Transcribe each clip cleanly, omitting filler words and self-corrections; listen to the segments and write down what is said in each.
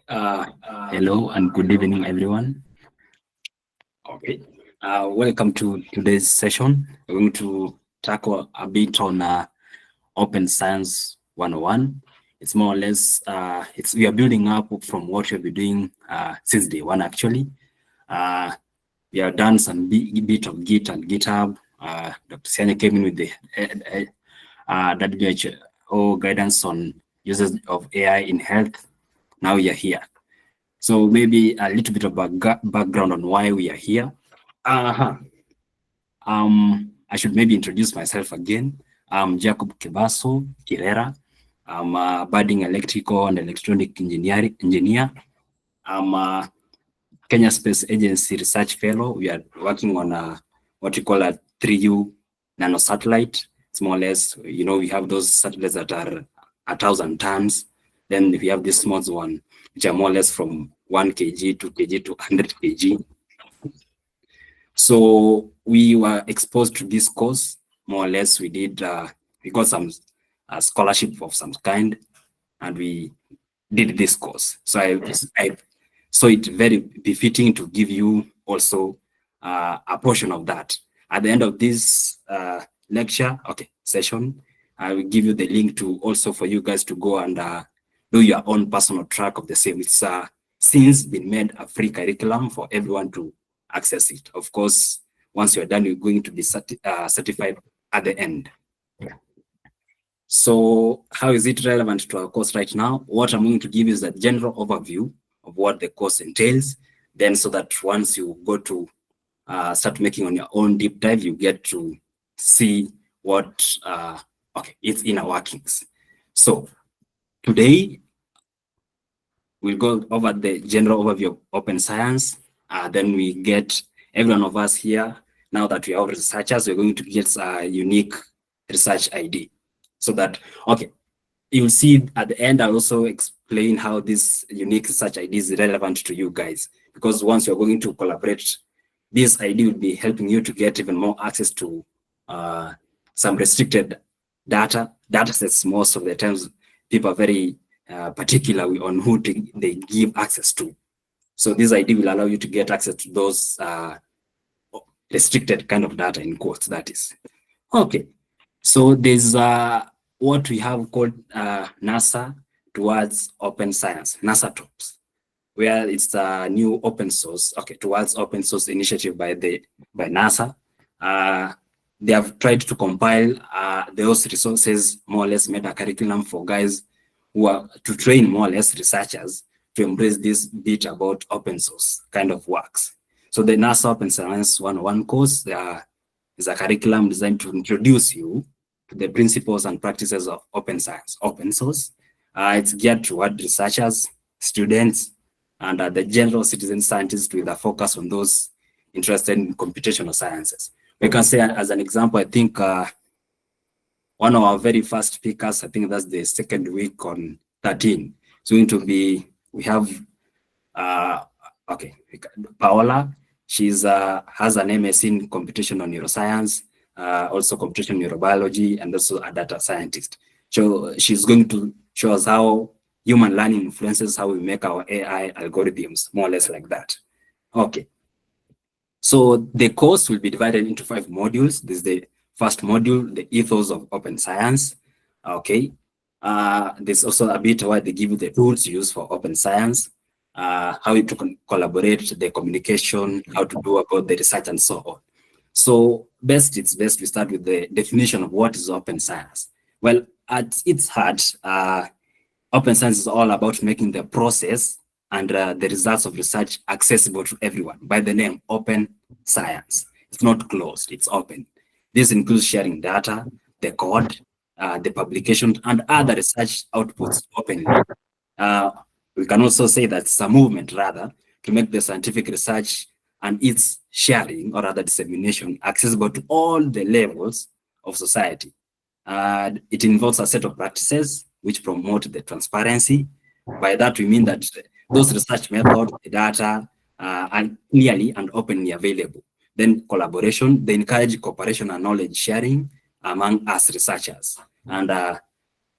Hello and good evening, everyone. Okay. Welcome to today's session. We're going to tackle a bit on Open Science 101. It's more or less, we are building up from what we've been doing since day one, actually. Uh, we have done some bit of Git and GitHub. Dr. Sianya came in with the WHO guidance on uses of AI in health. Now we are here. So maybe a little bit of background on why we are here. Uh-huh. I should maybe introduce myself again. I'm Jacob Kebaso Kirera. I'm a budding electrical and electronic engineer. I'm a Kenya Space Agency research fellow. We are working on what we call a 3U nano satellite. It's more or less, we have those satellites that are 1,000 tons. Then we have this small one, which are more or less from 1 kg, 2 kg to 100 kg. So we were exposed to this course, more or less. We got some scholarship of some kind, and we did this course. So I saw it very befitting to give you also a portion of that. At the end of this session, I will give you the link to also for you guys to go and do your own personal track of the same. It's since been made a free curriculum for everyone to access it. Of course, once you're done, you're going to be certified at the end. Yeah. So how is it relevant to our course right now? What I'm going to give is a general overview of what the course entails. Then so that once you go to start making on your own deep dive, you get to see what, its inner workings. So today, we'll go over the general overview of open science. Then we get every one of us here. Now that we are researchers, we're going to get a unique research ID. So that, you'll see at the end, I'll also explain how this unique research ID is relevant to you guys. Because once you're going to collaborate, this ID will be helping you to get even more access to some restricted data sets. Most of the times, people are very particular on who they give access to. So this ID will allow you to get access to those restricted kind of data, in quotes, that is. Okay, so there's what we have called NASA towards open science, NASA TOPS, where it's a new open source, towards open source initiative by NASA. They have tried to compile those resources, more or less made a curriculum for guys who are to train more or less researchers to embrace this bit about open source kind of works. So the NASA Open Science 101 course is a curriculum designed to introduce you to the principles and practices of open science, open source. It's geared toward researchers, students, and the general citizen scientists with a focus on those interested in computational sciences. We can say, as an example, I think one of our very first speakers, I think that's the second week on 13. It's going to be, we have, Paola. She's has an MS in computational neuroscience, also computational neurobiology, and also a data scientist. So she's going to show us how human learning influences how we make our AI algorithms, more or less like that. Okay. So the course will be divided into 5 modules. This is the first module, the ethos of open science. Okay. There's also a bit where they give you the tools used for open science, how you to collaborate, the communication, how to do about the research, and so on. So it's best we start with the definition of what is open science. Well, at its heart, open science is all about making the process and the results of research accessible to everyone. By the name, open science. It's not closed, it's open. This includes sharing data, the code, the publication, and other research outputs openly. We can also say that it's a movement, rather, to make the scientific research and its sharing or other dissemination accessible to all the levels of society. It involves a set of practices which promote the transparency. By that, we mean that those research methods, the data, are clearly and openly available. Then collaboration, they encourage cooperation and knowledge sharing among us researchers. And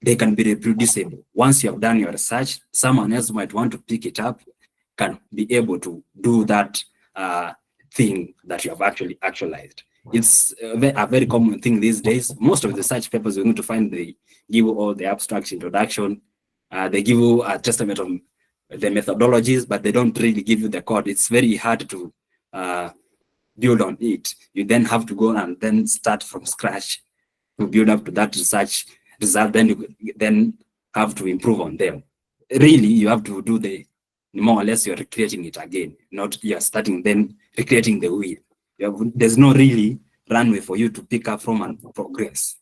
they can be reproducible. Once you have done your research, someone else might want to pick it up, can be able to do that thing that you have actually actualized. It's a very common thing these days. Most of the research papers you're going to find, they give you all the abstract introduction, they give you a testament on the methodologies, but they don't really give you the code. It's very hard to build on it. You then have to go and then start from scratch to build up to that research result. Then you then have to improve on them. Really, you have to do the more or less you're recreating it again, not you're starting then recreating the wheel. There's no really runway for you to pick up from and progress.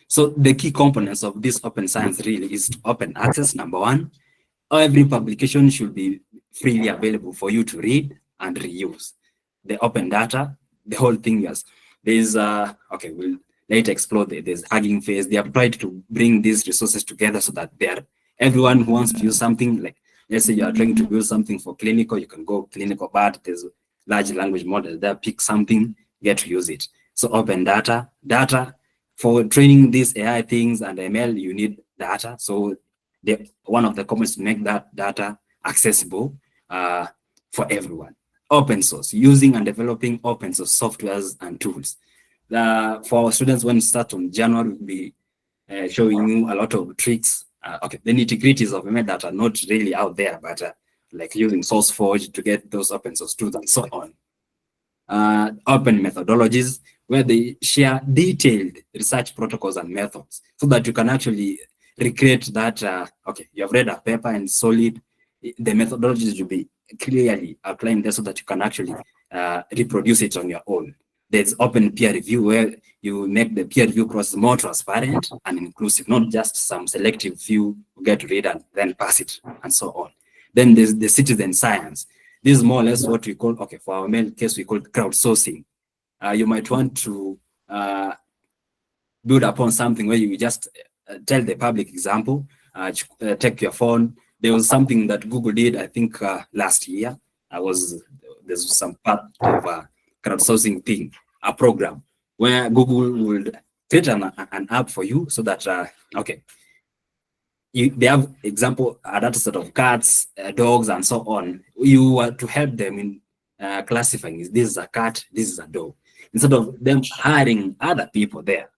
So the key components of this open science really is open access. Number one, every publication should be freely available for you to read and reuse. The open data, the whole thing is, there's, okay, we'll later explore there's Hugging Face. They have tried to bring these resources together so that everyone who wants to use something, like let's say you are trying to build something for clinical, you can go clinical, but there's large language models there, pick something, get to use it. So open data for training these AI things and ML, you need data. So one of the comments to make that data accessible for everyone. Open source, using and developing open source softwares and tools. For students, when you start on January, we'll be showing you a lot of tricks. Okay, the nitty-gritties of ML that are not really out there, but like using SourceForge to get those open source tools and so on. Open methodologies, where they share detailed research protocols and methods so that you can actually recreate that. Okay, you have read a paper and solid, the methodologies will be clearly outlined there so that you can actually reproduce it on your own. There's open peer review, where you make the peer review process more transparent and inclusive, not just some selective few who get to read and then pass it and so on. Then there's the citizen science. This is more or less what we call, okay, for our main case, we call crowdsourcing. You might want to build upon something where you just tell the public example, take your phone. There was something that Google did, I think last year. There's some part of a crowdsourcing thing, a program where Google would create an app for you so that, okay, they have example, a data set of cats, dogs, and so on. You are to help them in classifying, this is a cat, this is a dog. Instead of them hiring other people there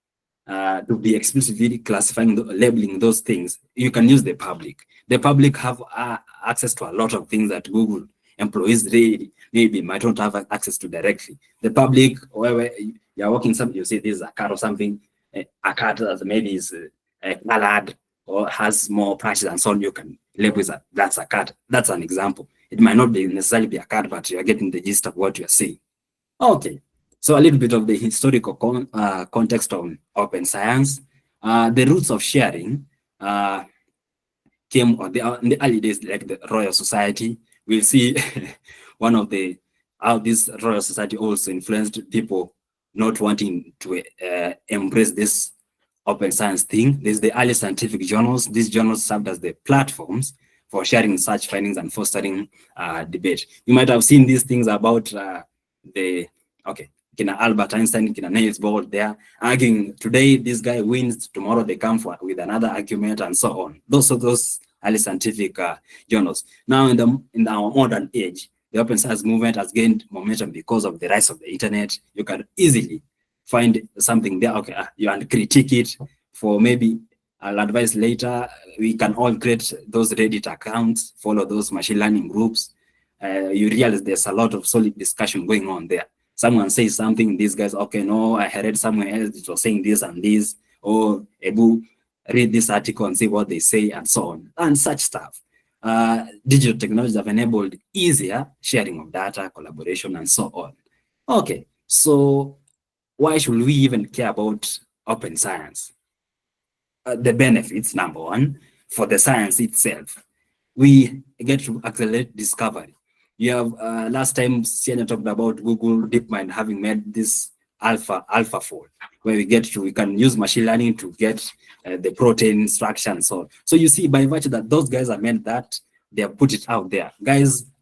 to be explicitly classifying, labeling those things, you can use the public. The public have access to a lot of things that Google employees really maybe might not have access to directly. The public, where you're working something, you see this is a cat or something, a cat that maybe is colored or has more patches and so on, you can label that that's a cat. That's an example. It might not be necessarily be a cat, but you're getting the gist of what you're saying. Okay, so a little bit of the historical context on open science. The roots of sharing came in the early days, like the Royal Society. We'll see one of the how this Royal Society also influenced people not wanting to embrace this open science thing. There's the early scientific journals. These journals served as the platforms for sharing research findings and fostering debate. You might have seen these things about Kina Albert Einstein, Kina Niels Bohr, there arguing today this guy wins, tomorrow they come with another argument and so on. Those are those early scientific journals. Now in our modern age, the open science movement has gained momentum because of the rise of the internet. You can easily find something there, okay, you can critique it for maybe, I'll advise later, we can all create those Reddit accounts, follow those machine learning groups. You realize there's a lot of solid discussion going on there. Someone says something, these guys, okay, no, I read somewhere else, it was saying this and this, or Ebu, read this article and see what they say and so on, and such stuff. Digital technologies have enabled easier sharing of data, collaboration, and so on. Okay, so why should we even care about open science? The benefits, number one, for the science itself, we get to accelerate discovery. You have last time Sienna talked about Google DeepMind having made this AlphaFold, where we can use machine learning to get the protein structure and so on. So you see, by virtue that those guys have meant that, they have put it out there.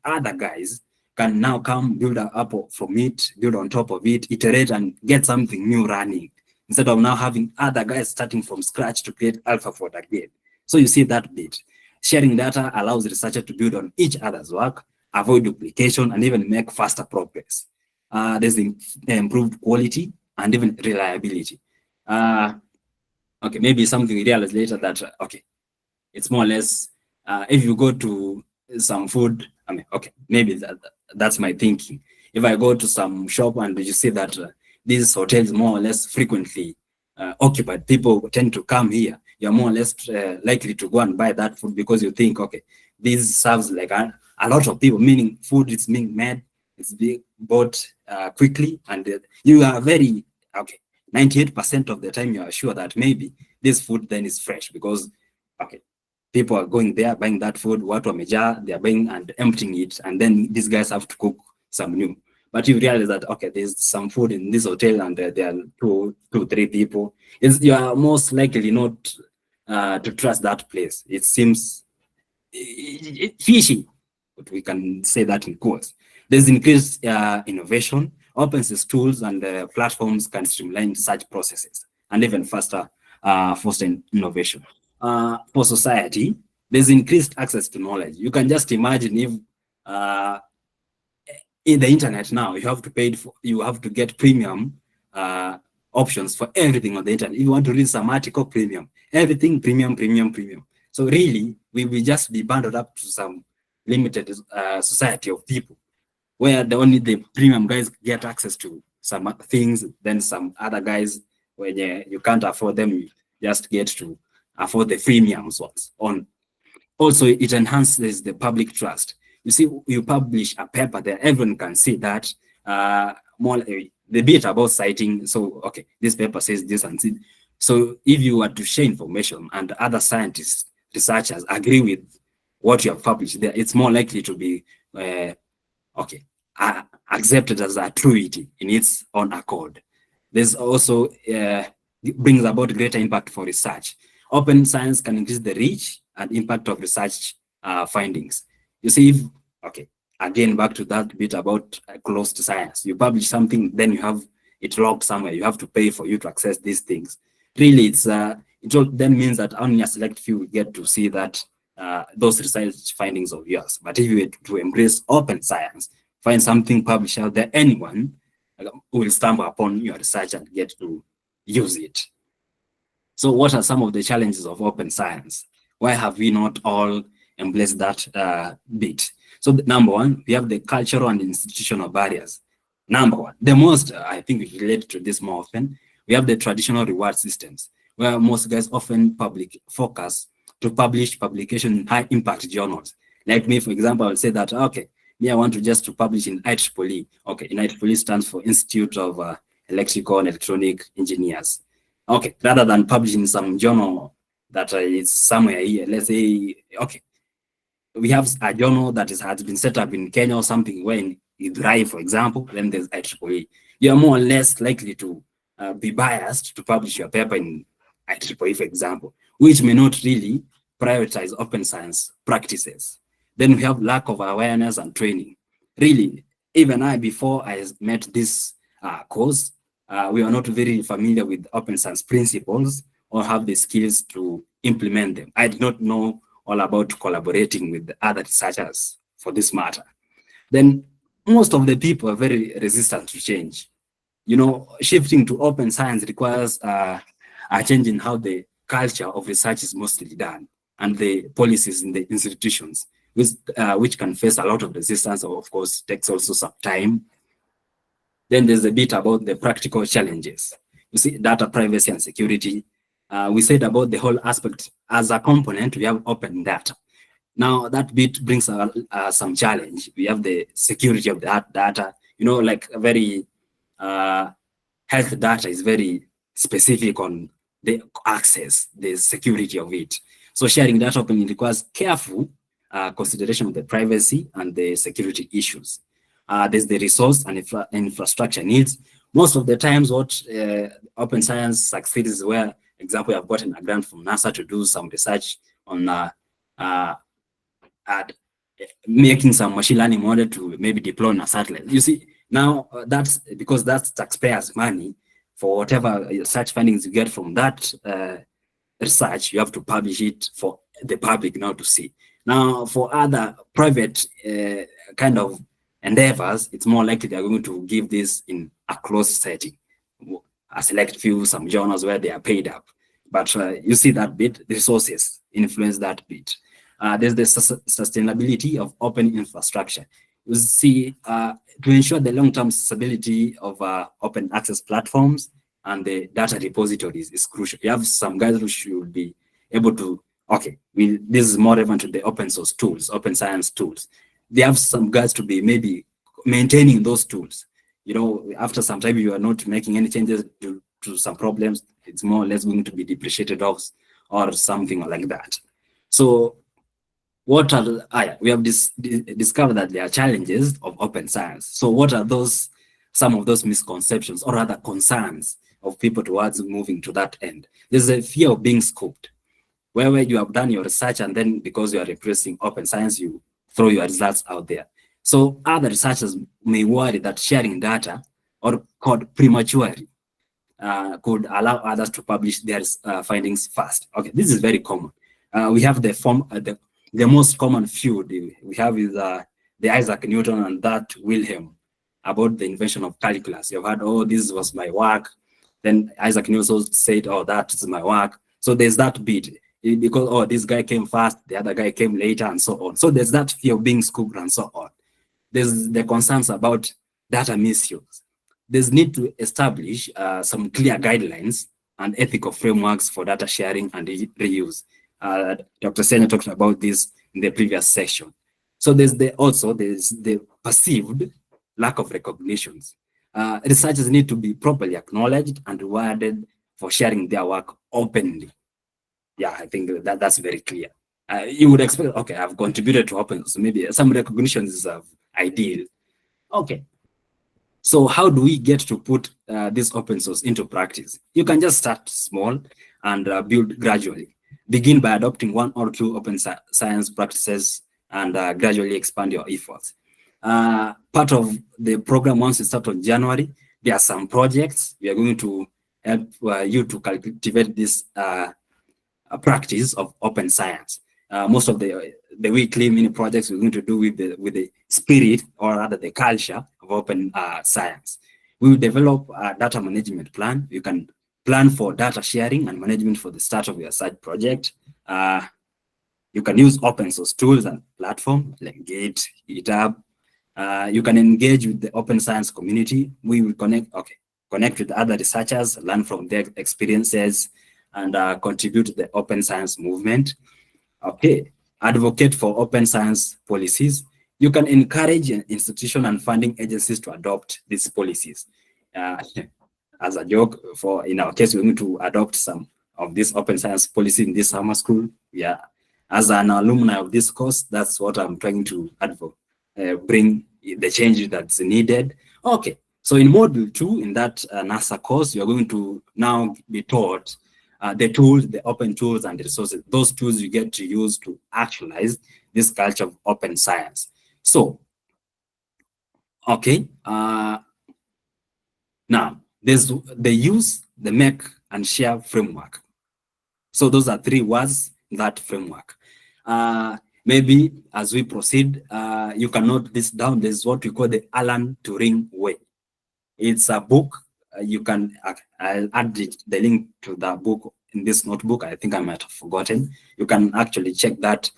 Other guys can now come build up from it, build on top of it, iterate and get something new running. instead of now having other guys starting from scratch to create AlphaFold again. So you see that bit. Sharing data allows researchers to build on each other's work, avoid duplication, and even make faster progress. There's the improved quality and even reliability. Okay, maybe something we realize later that, okay, it's more or less, if you go to some food, I mean, okay, maybe that's my thinking. If I go to some shop and you see that these hotels more or less frequently occupied, people tend to come here, you're more or less likely to go and buy that food because you think, okay, this serves like a lot of people, meaning food is being made, it's being bought quickly, and you are very, okay, 98% of the time you are sure that maybe this food then is fresh because, okay, people are going there buying that food, watu wameja, they are buying and emptying it, and then these guys have to cook some new. But you realize that, okay, there's some food in this hotel and there are two, three people. You are most likely not to trust that place. It seems fishy, but we can say that in quotes. There's increased innovation. Open source tools and platforms can streamline such processes and even faster foster innovation. For society, there's increased access to knowledge. You can just imagine if in the internet now, you have to pay for, you have to get premium options for everything on the internet. If you want to read some article, premium, everything premium. So really, we will just be bundled up to some limited society of people, where only the premium guys get access to some things, then some other guys, when you can't afford them, you just get to afford the freemium ones. Also, it enhances the public trust. You see, you publish a paper there, everyone can see that more the bit about citing. So, okay, this paper says this and this. So if you were to share information and other scientists, researchers agree with what you have published there, it's more likely to be okay, accepted as a truity in its own accord. There's also brings about greater impact for research. Open science can increase the reach and impact of research findings. You see, if, okay, again, back to that bit about closed science. You publish something, then you have it locked somewhere. You have to pay for you to access these things. Really, it all then means that only a select few get to see that those research findings of yours. But if you were to embrace open science, find something published out there, anyone will stumble upon your research and get to use it. So what are some of the challenges of open science? Why have we not all embraced that bit? So number one, we have the cultural and institutional barriers. Number one, the most, I think we relate to this more often, we have the traditional reward systems, where most guys often focus to publish publication in high impact journals. Like me, for example, I would say that, okay, me, I want to just to publish in IEEE. Okay, in IEEE stands for Institute of Electrical and Electronic Engineers. Okay, rather than publishing some journal that is somewhere here, let's say, okay, we have a journal that has been set up in Kenya or something, where in Israel, for example, then there's IEEE. You are more or less likely to be biased to publish your paper in IEEE, for example, which may not really prioritize open science practices. Then we have lack of awareness and training. Really, even I, before I met this course, we are not very familiar with open science principles or have the skills to implement them. I did not know all about collaborating with the other researchers for this matter. Then most of the people are very resistant to change. You know, shifting to open science requires a change in how the culture of research is mostly done and the policies in the institutions, which can face a lot of resistance, or of course takes also some time. Then there's a bit about the practical challenges. You see, data privacy and security. We said about the whole aspect as a component, we have open data. Now that bit brings some challenge. We have the security of that data, you know, like a very health data is very specific on the access, the security of it. So sharing data openly requires careful consideration of the privacy and the security issues. There's the resource and infrastructure needs. Most of the times what open science succeeds is where, example, I've gotten a grant from NASA to do some research on making some machine learning model to maybe deploy on a satellite. You see, now that's because that's taxpayers' money. For whatever research findings you get from that research, you have to publish it for the public now to see. Now, for other private kind of endeavors, it's more likely they're going to give this in a closed setting, a select few, some journals where they are paid up. But you see that bit, the resources influence that bit. There's the sustainability of open infrastructure. You see, to ensure the long-term sustainability of open access platforms and the data repositories is crucial. You have some guys who should be able to, okay, this is more relevant to the open source tools, open science tools. They have some guys to be maybe maintaining those tools. You know, after some time, you are not making any changes to some problems, it's more or less going to be depreciated off or something like that. So what are we have discovered that there are challenges of open science. So what are those, some of those misconceptions or other concerns of people towards moving to that end? There's a fear of being scooped, where you have done your research and then because you are replacing open science, you throw your results out there. So other researchers may worry that sharing data or code prematurely could allow others to publish their findings fast. Okay, this is very common. We have the most common feud we have is the Isaac Newton and that Wilhelm about the invention of calculus. You've heard, oh, this was my work. Then Isaac Newton said, oh, that is my work. So there's that bit because, oh, this guy came first, the other guy came later, and so on. So there's that fear of being scooped and so on. There's the concerns about data misuse. There's need to establish some clear guidelines and ethical frameworks for data sharing and reuse. Dr. Senya talked about this in the previous session. So there's the perceived lack of recognitions. Researchers need to be properly acknowledged and rewarded for sharing their work openly. Yeah, I think that's very clear. You would expect, okay, I've contributed to open, so maybe some recognition is ideal. Okay. So how do we get to put this open source into practice? You can just start small and build gradually. Begin by adopting one or two open science practices and gradually expand your efforts. Part of the program, once you start on January, there are some projects. We are going to help you to cultivate this practice of open science. Most of the weekly mini projects we're going to do with the spirit or rather the culture of open science. We will develop a data management plan. You can plan for data sharing and management for the start of your side project. You can use open source tools and platforms like Git, GitHub. You can engage with the open science community. We will connect with other researchers, learn from their experiences, and contribute to the open science movement. Okay, advocate for open science policies. You can encourage institutions and funding agencies to adopt these policies. As a joke, in our case, we're going to adopt some of this open science policy in this summer school. Yeah, as an alumni of this course, that's what I'm trying to advocate, bring the change that's needed. Okay, so in module 2, in that NASA course, you're going to now be taught the tools, the open tools and the resources, those tools you get to use to actualize this culture of open science. So, okay, now there's the use, the make and share framework. So those are 3 words in that framework. Maybe as we proceed, you can note this down. There's what we call the Alan Turing way. It's a book. You can, I'll add the link to the book in this notebook. I think I might have forgotten. You can actually check that.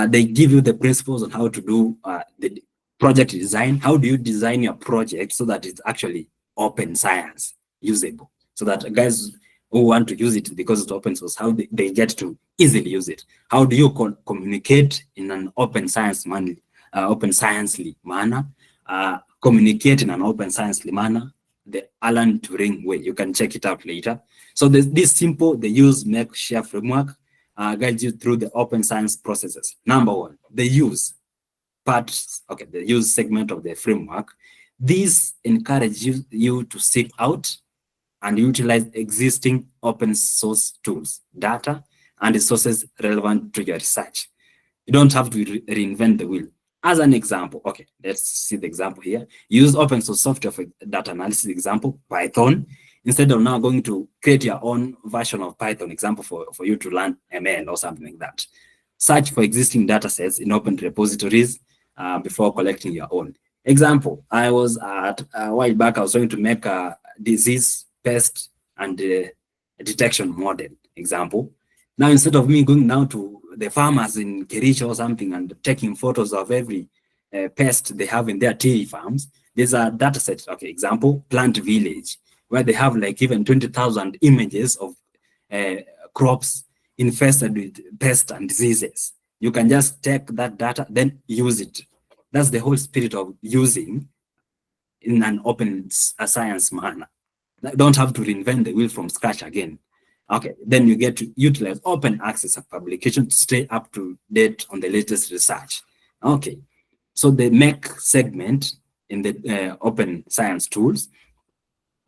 They give you the principles on how to do the project design. How do you design your project so that it's actually open science usable? So that guys who want to use it because it's open source, how they get to easily use it. How do you communicate in an open science manner, communicate in an open science manner, the Alan Turing way. You can check it out later. So this simple, the use, make, share framework guides you through the open science processes. Number 1, the use part, okay, the use segment of the framework. These encourage you to seek out and utilize existing open source tools, data, and resources relevant to your research. You don't have to reinvent the wheel. As an example, okay, let's see the example here. Use open source software for data analysis example, Python. instead of now going to create your own version of Python, example, for you to learn ML or something like that. Search for existing data sets in open repositories before collecting your own. Example, I was at a while back, I was trying to make a disease, pest, and detection model, example. Now, instead of me going now to the farmers in Kericho or something and taking photos of every pest they have in their tea farms, there's a data set, okay, example, plant village, where they have like even 20,000 images of crops infested with pests and diseases. You can just take that data, then use it. That's the whole spirit of using in an open science manner. You don't have to reinvent the wheel from scratch again. Okay, then you get to utilize open access of publication to stay up to date on the latest research. Okay, so the make segment in the open science tools.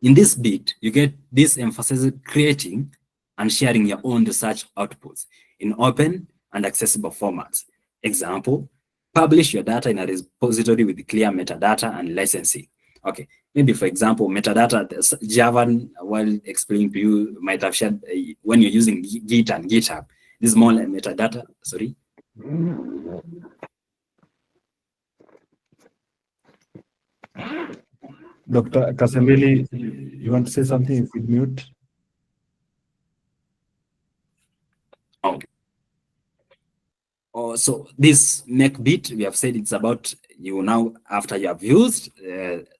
In this bit, you get this emphasizes creating and sharing your own research outputs in open and accessible formats. Example, publish your data in a repository with clear metadata and licensing. Okay, maybe for example, metadata, Javan, while explaining to you, might have shared when you're using Git and GitHub, this is more like metadata, sorry. Dr. Kasembeli, you want to say something? If we mute. Okay. So this make bit, we have said it's about you now, after you have used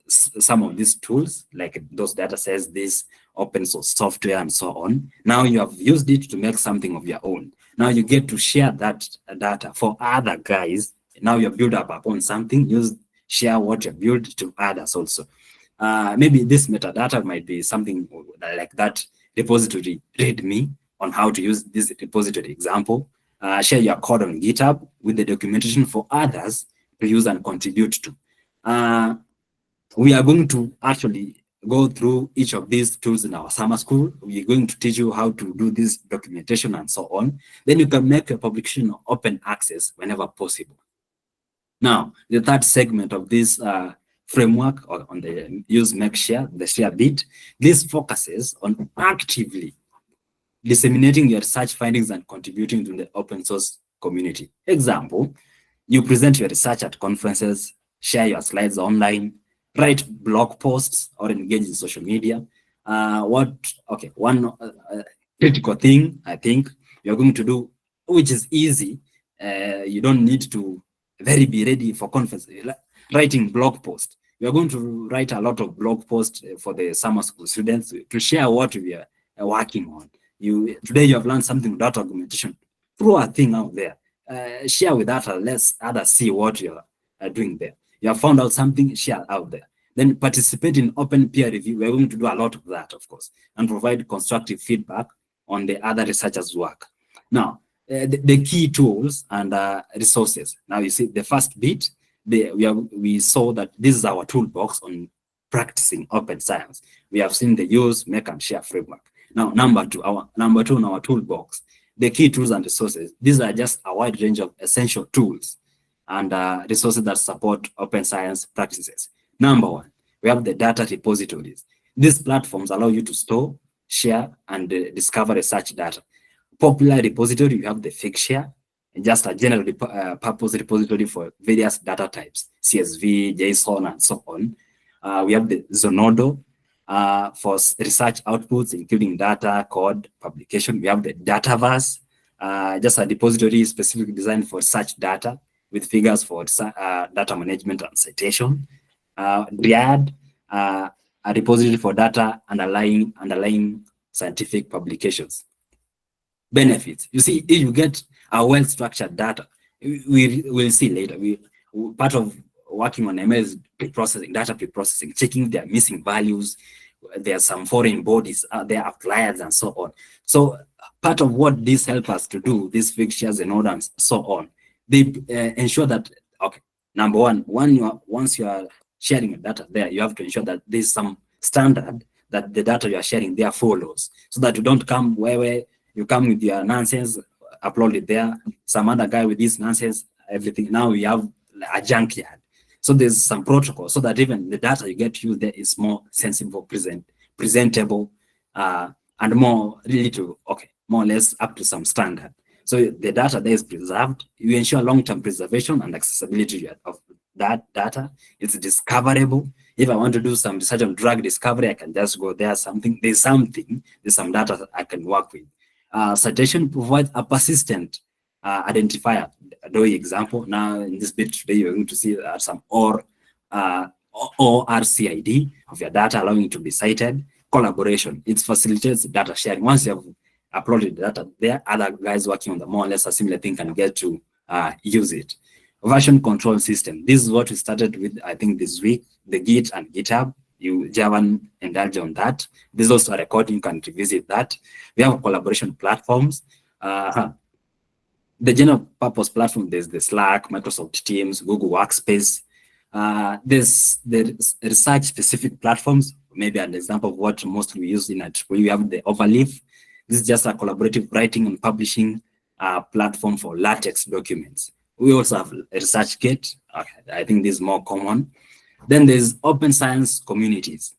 some of these tools, like those data sets, this open source software and so on. Now you have used it to make something of your own. Now you get to share that data for other guys. Now you build up upon something, share what you build to others also. Maybe this metadata might be something like that repository README on how to use this repository example. Share your code on GitHub with the documentation for others to use and contribute to. We are going to actually go through each of these tools in our summer school. We're going to teach you how to do this documentation and so on. Then you can make your publication open access whenever possible. Now, the third segment of this framework on the use, make, share, the share bit, this focuses on actively disseminating your research findings and contributing to the open source community. Example, you present your research at conferences, share your slides online, write blog posts, or engage in social media. One critical thing I think you're going to do, which is easy, you don't need to be ready for conference, writing blog posts. You're going to write a lot of blog posts for the summer school students to share what we are working on. Today you have learned something about augmentation. Throw a thing out there. Share with others. Let others see what you are doing there. You have found out something, share out there. Then participate in open peer review. We're going to do a lot of that, of course, and provide constructive feedback on the other researchers' work. Now, the key tools and resources. Now, you see the first bit, we saw that this is our toolbox on practicing open science. We have seen the use, make, and share framework. Now, number two in our toolbox, the key tools and resources. These are just a wide range of essential tools and resources that support open science practices. Number one, we have the data repositories. These platforms allow you to store, share, and discover research data. Popular repository, you have the Figshare, just a general purpose repository for various data types, CSV, JSON, and so on. We have the Zenodo, for research outputs, including data, code, publication. We have the Dataverse, just a repository specifically designed for research data with figures for data management and citation. Riad, a repository for data underlying scientific publications. Benefits. You see, if you get a well-structured data, we will see later. Part of working on ML is pre-processing, data pre-processing, checking their missing values. There are some foreign bodies, there are outliers and so on. So part of what this helps us to do, these fixtures and orders and so on, they ensure that, okay, number one, once you are sharing your data there, you have to ensure that there's some standard that the data you are sharing there follows, so that you don't come where you come with your nonsense, upload it there, some other guy with this nonsense, everything. Now we have a junkyard. So there's some protocol so that even the data you get to use there is more sensible, presentable, and more really to, more or less up to some standard. So the data there is preserved. You ensure long-term preservation and accessibility of that data. It's discoverable. If I want to do some research on drug discovery, I can just go there. There's some data I can work with. Citation provides a persistent identifier. Do example. Now in this bit today, you're going to see some ORCID of your data, allowing it to be cited. Collaboration. It facilitates data sharing. Once you have uploaded data there, other guys working on the more or less a similar thing can get to use it. Version control system. This is what we started with, I think, this week. The Git and GitHub. You haven't indulged on that. This is also a recording. You can revisit that. We have collaboration platforms. The general purpose platform, there's the Slack, Microsoft Teams, Google Workspace. There's the research specific platforms. Maybe an example of what mostly we use in it. We have the Overleaf. This is just a collaborative writing and publishing platform for LaTeX documents. We also have ResearchGate. Okay, I think this is more common. Then there's open science communities.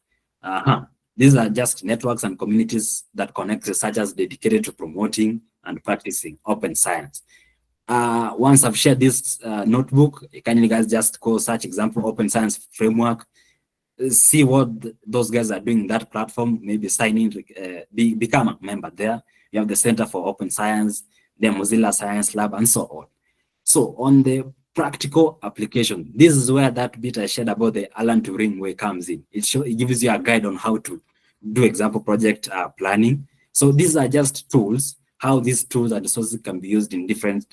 These are just networks and communities that connect researchers dedicated to promoting and practicing open science. Once I've shared this notebook, can you guys just go search example open science framework, see what those guys are doing in that platform, maybe sign in, become a member there. You have the Center for Open Science, the Mozilla Science Lab, and so on. So on the practical application, this is where that bit I shared about the Alan Turing way comes in. It gives you a guide on how to do example project planning. So these are just tools, how these tools and resources can be used in different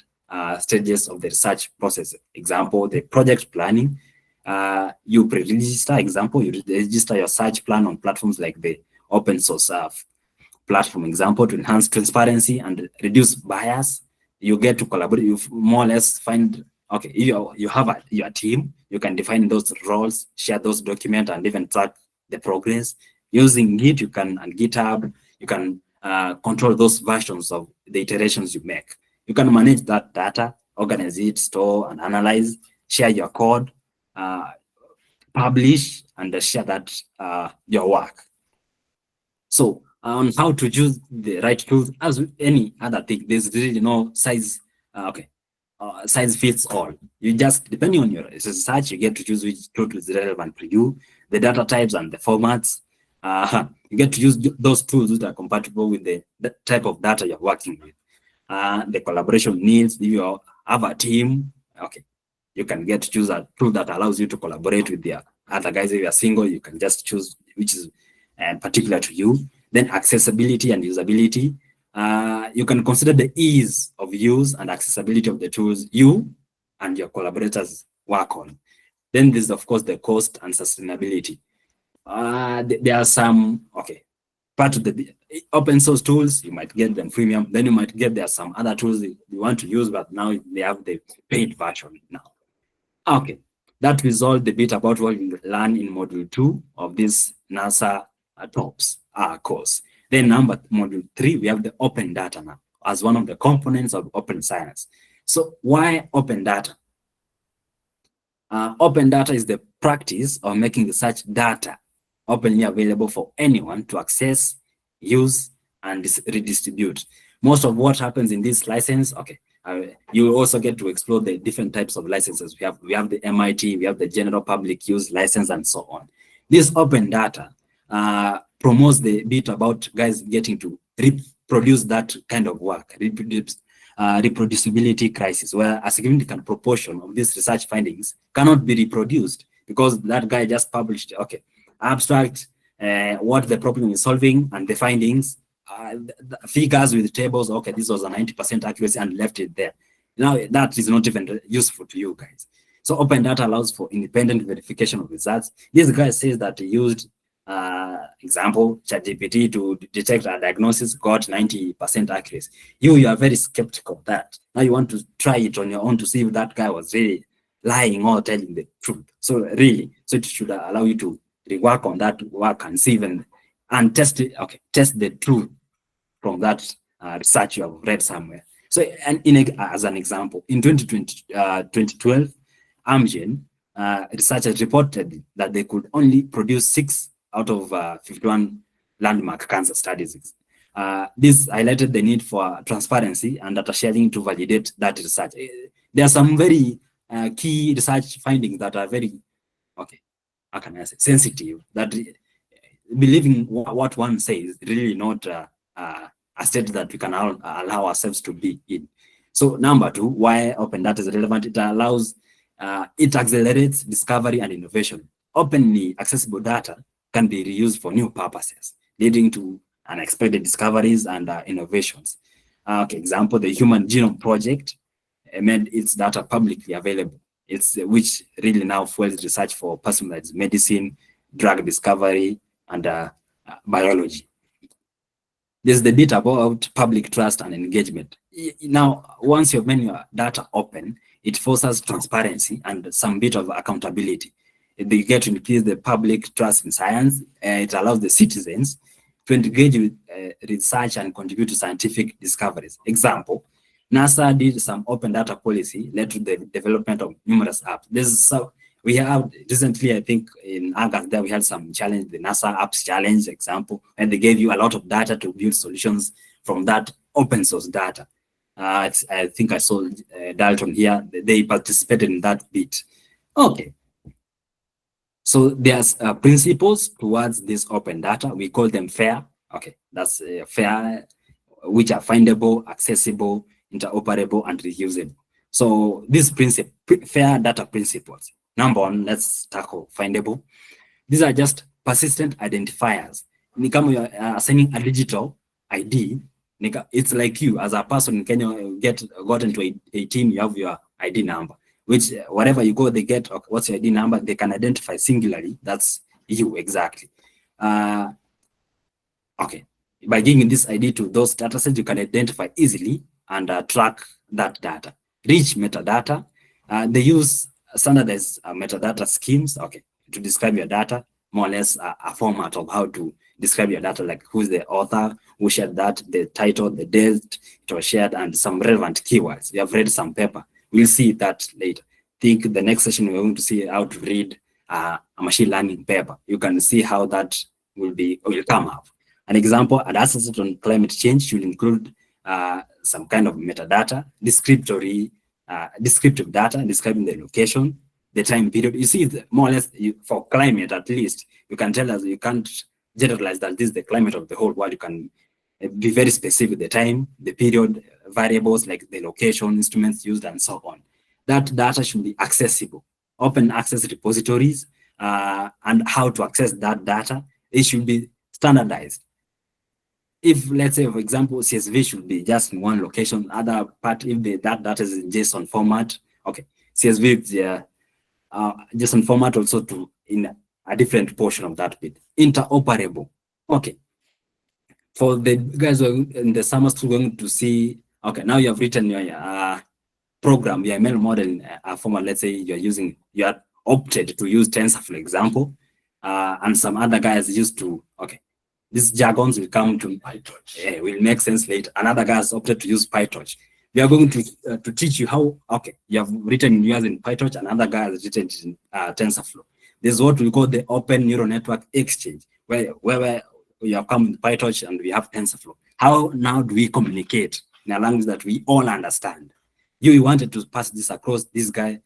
stages of the research process. Example, the project planning. You pre-register, example, you register your search plan on platforms like the open source platform, example, to enhance transparency and reduce bias. You get to collaborate. You more or less find, okay, if you have your team, you can define those roles, share those documents, and even track the progress. Using Git, and GitHub, you can control those versions of the iterations you make. You can manage that data, organize it, store and analyze, share your code, publish, and share that your work. So on how to choose the right tools, as with any other thing, there's really no size. Size fits all. You just, depending on your research, you get to choose which tool is relevant to you, the data types and the formats. You get to use those tools that are compatible with the type of data you're working with. The collaboration needs, if you have a team, okay, you can get to choose a tool that allows you to collaborate with the other guys. If you're single, you can just choose which is particular to you. Then accessibility and usability. You can consider the ease of use and accessibility of the tools you and your collaborators work on. Then there's, of course, the cost and sustainability. There are some, part of the open source tools, you might get them premium. Then you might get there some other tools you want to use, but now they have the paid version now. Okay, that resolved the bit about what we learn in module 2 of this NASA TOPS course. Then module 3, we have the open data now as one of the components of open science. So why open data? Open data is the practice of making research data openly available for anyone to access, use, and redistribute. Most of what happens in this license, you also get to explore the different types of licenses. We have the MIT, we have the general public use license, and so on. This open data promotes the bit about guys getting to reproduce that kind of work, reproducibility crisis, where a significant proportion of these research findings cannot be reproduced because that guy just published, abstract, what the problem is solving, and the findings, the figures with tables, this was a 90% accuracy, and left it there. Now, that is not even useful to you guys. So open data allows for independent verification of results. This guy says that he used, example, ChatGPT to detect a diagnosis, got 90% accuracy. You are very skeptical of that. Now you want to try it on your own to see if that guy was really lying or telling the truth. So it should allow you to rework on that work and see and test it, test the truth from that research you have read somewhere. So, and as an example, in 2012, Amgen researchers reported that they could only produce 6 out of 51 landmark cancer studies. This highlighted the need for transparency and data sharing to validate that research. There are some very key research findings that are very, how can I say, sensitive, that believing what one says really not a state that we can allow ourselves to be in. So number two, why open data is relevant, it allows, it accelerates discovery and innovation. Openly accessible data can be reused for new purposes, leading to unexpected discoveries and innovations. Example, the Human Genome Project made its data publicly available. It's which really now fuels research for personalized medicine, drug discovery, and biology. There's the bit about public trust and engagement. Now, once you've made your data open, it forces transparency and some bit of accountability. They get to increase the public trust in science. It allows the citizens to engage with research and contribute to scientific discoveries. Example, NASA did some open data policy, led to the development of numerous apps. We have recently, I think in August, there we had some challenge, the NASA Apps Challenge example, and they gave you a lot of data to build solutions from that open source data. I think I saw Dalton here, they participated in that bit. Okay. So there's principles towards this open data. We call them FAIR. Okay, that's FAIR, which are findable, accessible, interoperable, and reusable. So these FAIR data principles. Number one, let's tackle findable. These are just persistent identifiers. When you're assigning a digital ID, it's like you as a person in Kenya, got into a team, you have your ID number, which wherever you go, they get what's your ID number, they can identify singularly, that's you exactly. Okay, by giving this ID to those data sets, you can identify easily and track that data. Rich metadata, they use standardized metadata schemes, okay, to describe your data, more or less a format of how to describe your data, like who's the author, who shared that, the title, the date it was shared, and some relevant keywords. You have read some paper. We'll see that later. I think the next session we're going to see how to read a machine learning paper. You can see how that will come up. An example, an assessment on climate change should include some kind of metadata, descriptive data describing the location, the time period. You see, more or less for climate, at least, you can tell us, you can't generalize that this is the climate of the whole world. You can be very specific, the time, the period, variables like the location, instruments used, and so on. That data should be accessible. Open access repositories and how to access that data, it should be standardized. If, let's say, for example, CSV should be just in one location, other part, if that data is in JSON format, okay, CSV is JSON format also in a different portion of that bit. Interoperable, okay. For the guys who are in the summer school going to see, okay, now you have written your program, your ML model in a format, let's say you are opted to use Tensor, for example, and some other guys used to, okay, these jargons will come to PyTorch. Will make sense later. Another guy has opted to use PyTorch. We are going to teach you how, okay, you have written yours in PyTorch, another guy has written it in TensorFlow. This is what we call the open neural network exchange, where you have come with PyTorch and we have TensorFlow. How now do we communicate in a language that we all understand? You wanted to pass this across this guy.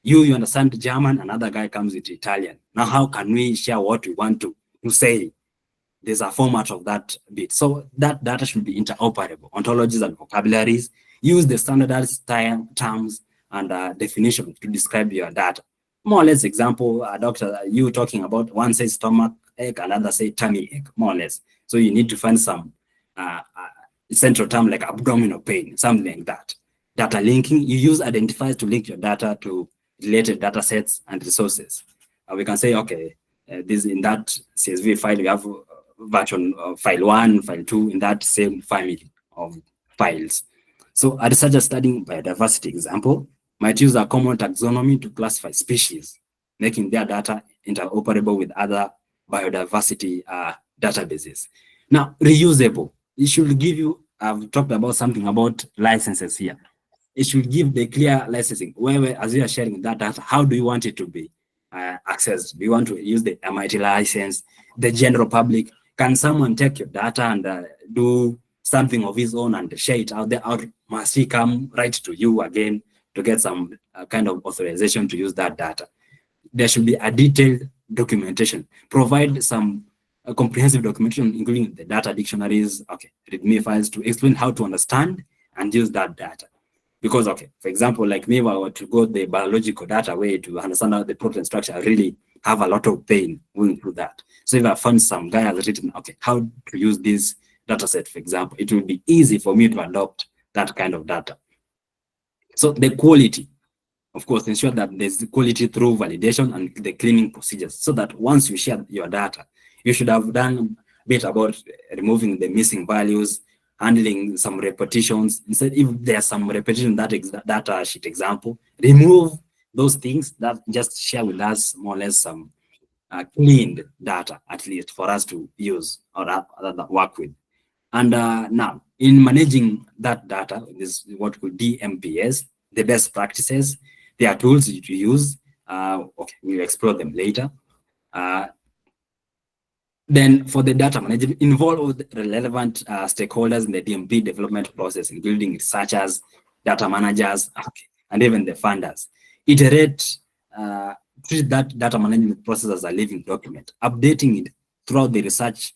You understand German, another guy comes with Italian. Now, how can we share what we want to say? There's a format of that bit. So that data should be interoperable. Ontologies and vocabularies. Use the standardized terms and definitions to describe your data. More or less example, doctor, you talking about, one says stomach ache, another say tummy ache, more or less. So you need to find some central term like abdominal pain, something like that. Data linking, you use identifiers to link your data to related data sets and resources. We can say, okay, this in that CSV file, we have version of file 1, file 2 in that same family of files. So a researcher studying biodiversity example might use a common taxonomy to classify species, making their data interoperable with other biodiversity databases. Now, reusable, it should give you, I've talked about something about licenses here. It should give the clear licensing, where as you are sharing that data, how do you want it to be accessed? Do you want to use the MIT license, the general public? Can someone take your data and do something of his own and share it out there, or must he come right to you again to get some kind of authorization to use that data? There should be a detailed documentation. Provide some comprehensive documentation, including the data dictionaries, okay, README files, to explain how to understand and use that data. Because, okay, for example, like me, if I were to go the biological data way to understand how the protein structure, I really have a lot of pain going through that. So if I found some guy has written, okay, how to use this data set, for example, it will be easy for me to adopt that kind of data. So the quality, of course, ensure that there's quality through validation and the cleaning procedures, so that once you share your data, you should have done a bit about removing the missing values, handling some repetitions. Instead, if there's some repetition that data sheet example, remove those things, that just share with us more or less some cleaned data, at least for us to use or work with. And now, in managing that data, this is what we DMPS, the best practices. There are tools to use. Okay, we'll explore them later. Then for the data management, involve all the relevant stakeholders in the DMP development process, including researchers, data managers, okay, and even the funders. Iterate, treat that data management process as a living document, updating it throughout the research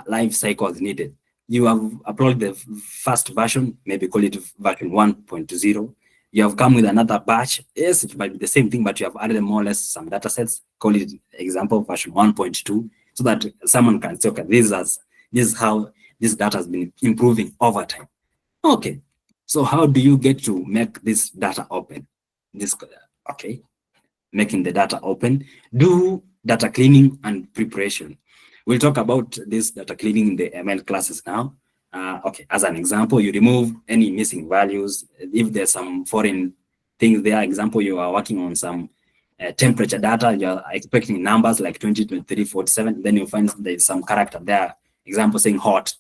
life cycle as needed. You have uploaded the first version, maybe call it version 1.0. You have come with another batch. Yes, it might be the same thing, but you have added more or less some data sets, call it example version 1.2, so that someone can say, okay, this is how this data has been improving over time. Okay, so how do you get to make this data open? Okay, making the data open, do data cleaning and preparation. We'll talk about this data cleaning in the ML classes now. Okay, as an example, you remove any missing values. If there's some foreign things there, example, you are working on some temperature data, you're expecting numbers like 20, 23, 47, then you find there's some character there, example saying hot.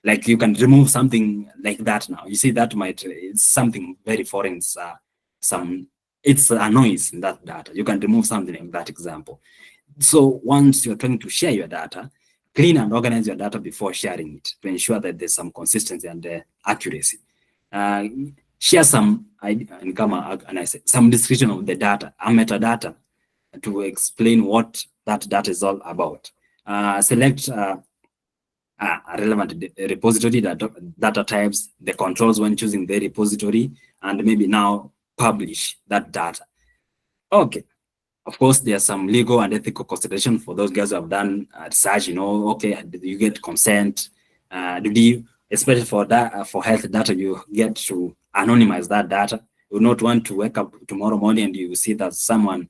Like you can remove something like that now. You see that it's something very foreign, it's a noise in that data. You can remove something like that example. So once you're trying to share your data, clean and organize your data before sharing it to ensure that there's some consistency and accuracy. Share some some description of the data, a metadata, to explain what that data is all about. Select a relevant repository, data types, the controls when choosing the repository, and maybe now publish that data. Okay. Of course, there's some legal and ethical consideration for those guys who have done research. Okay, do you get consent? Especially for that, for health data, you get to anonymize that data. You would not want to wake up tomorrow morning and you see that someone,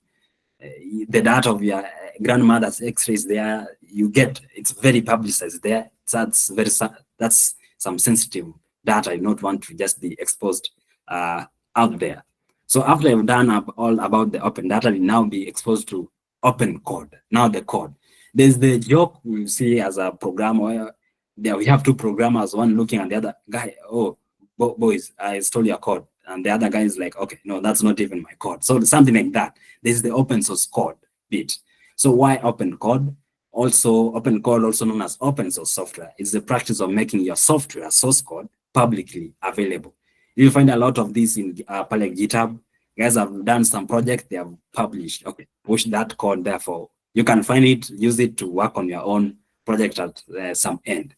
the data of your grandmother's X-rays there, it's very publicized there. That's some sensitive data. You not want to just be exposed out there. So after you've done all about the open data, we now be exposed to open code. Now the code. There's the joke we see as a programmer where there we have two programmers, one looking at the other guy, oh, boys, I stole your code. And the other guy is like, okay, no, that's not even my code. So something like that. There's the open source code bit. So why open code? Also, open code, also known as open source software, is the practice of making your software source code publicly available. You'll find a lot of this in like GitHub. Guys have done some project, they have published. Okay, push that code. Therefore, you can find it, use it to work on your own project at some end.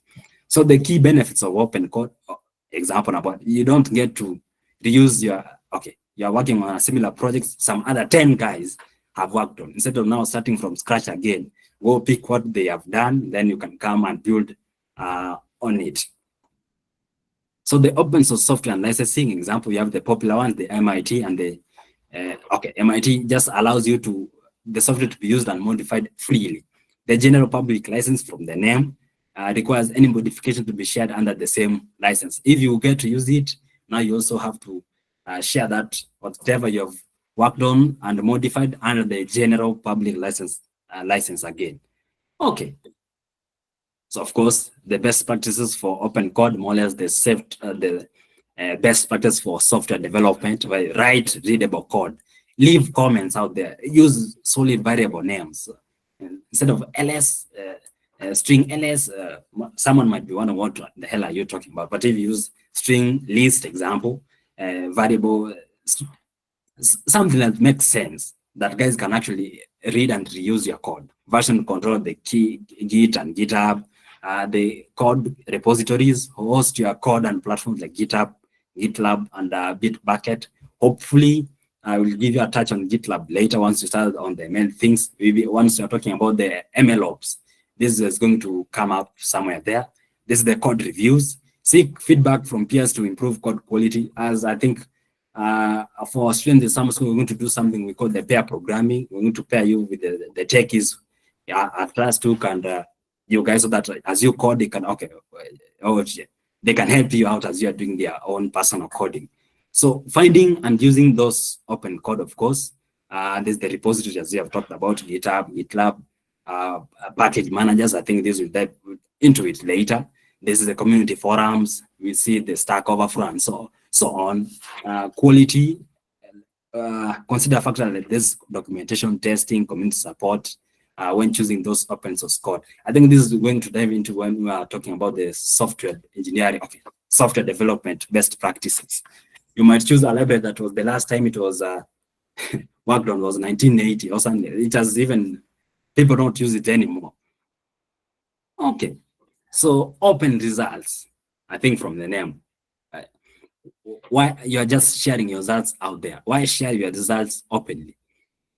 So the key benefits of open code, example about, you don't get to reuse you're working on a similar project some other 10 guys have worked on. Instead of now starting from scratch again, go pick what they have done, then you can come and build on it. So the open source software and licensing example, you have the popular ones, the MIT and the, MIT just allows you the software to be used and modified freely. The general public license from the name requires any modification to be shared under the same license. If you get to use it, now you also have to share that whatever you've worked on and modified under the general public license again. Okay. So of course, the best practices for open code, more or less the best practice for software development, write readable code, leave comments out there, use solid variable names. Instead of ls, String ls, someone might be wondering what the hell are you talking about, but if you use string list example, variable, something that makes sense, that guys can actually read and reuse your code. Version control, the key, Git and GitHub, the code repositories host your code and platforms like GitHub, GitLab, and Bitbucket. Hopefully, I will give you a touch on GitLab later once you start on the main things. Maybe once you're talking about the MLOps, this is going to come up somewhere there. This is the code reviews. Seek feedback from peers to improve code quality. As I think for students in summer school, we're going to do something we call the pair programming. We're going to pair you with the techies at Rastuc, and you guys, so that as you code, they can they can help you out as you are doing their own personal coding. So finding and using those open code, of course, there's the repositories as we have talked about, GitHub, GitLab, package managers. I think this will dive into it later. This is the community forums. We see the Stack Overflow and so on. Quality, consider factors like this: documentation, testing, community support, when choosing those open source code. I think this is going to dive into when we are talking about the software engineering, software development best practices. You might choose a library that was the last time it was worked on was 1980 or something. It has even, people don't use it anymore. Okay, so open results, I think from the name, why you're just sharing your results out there? Why share your results openly?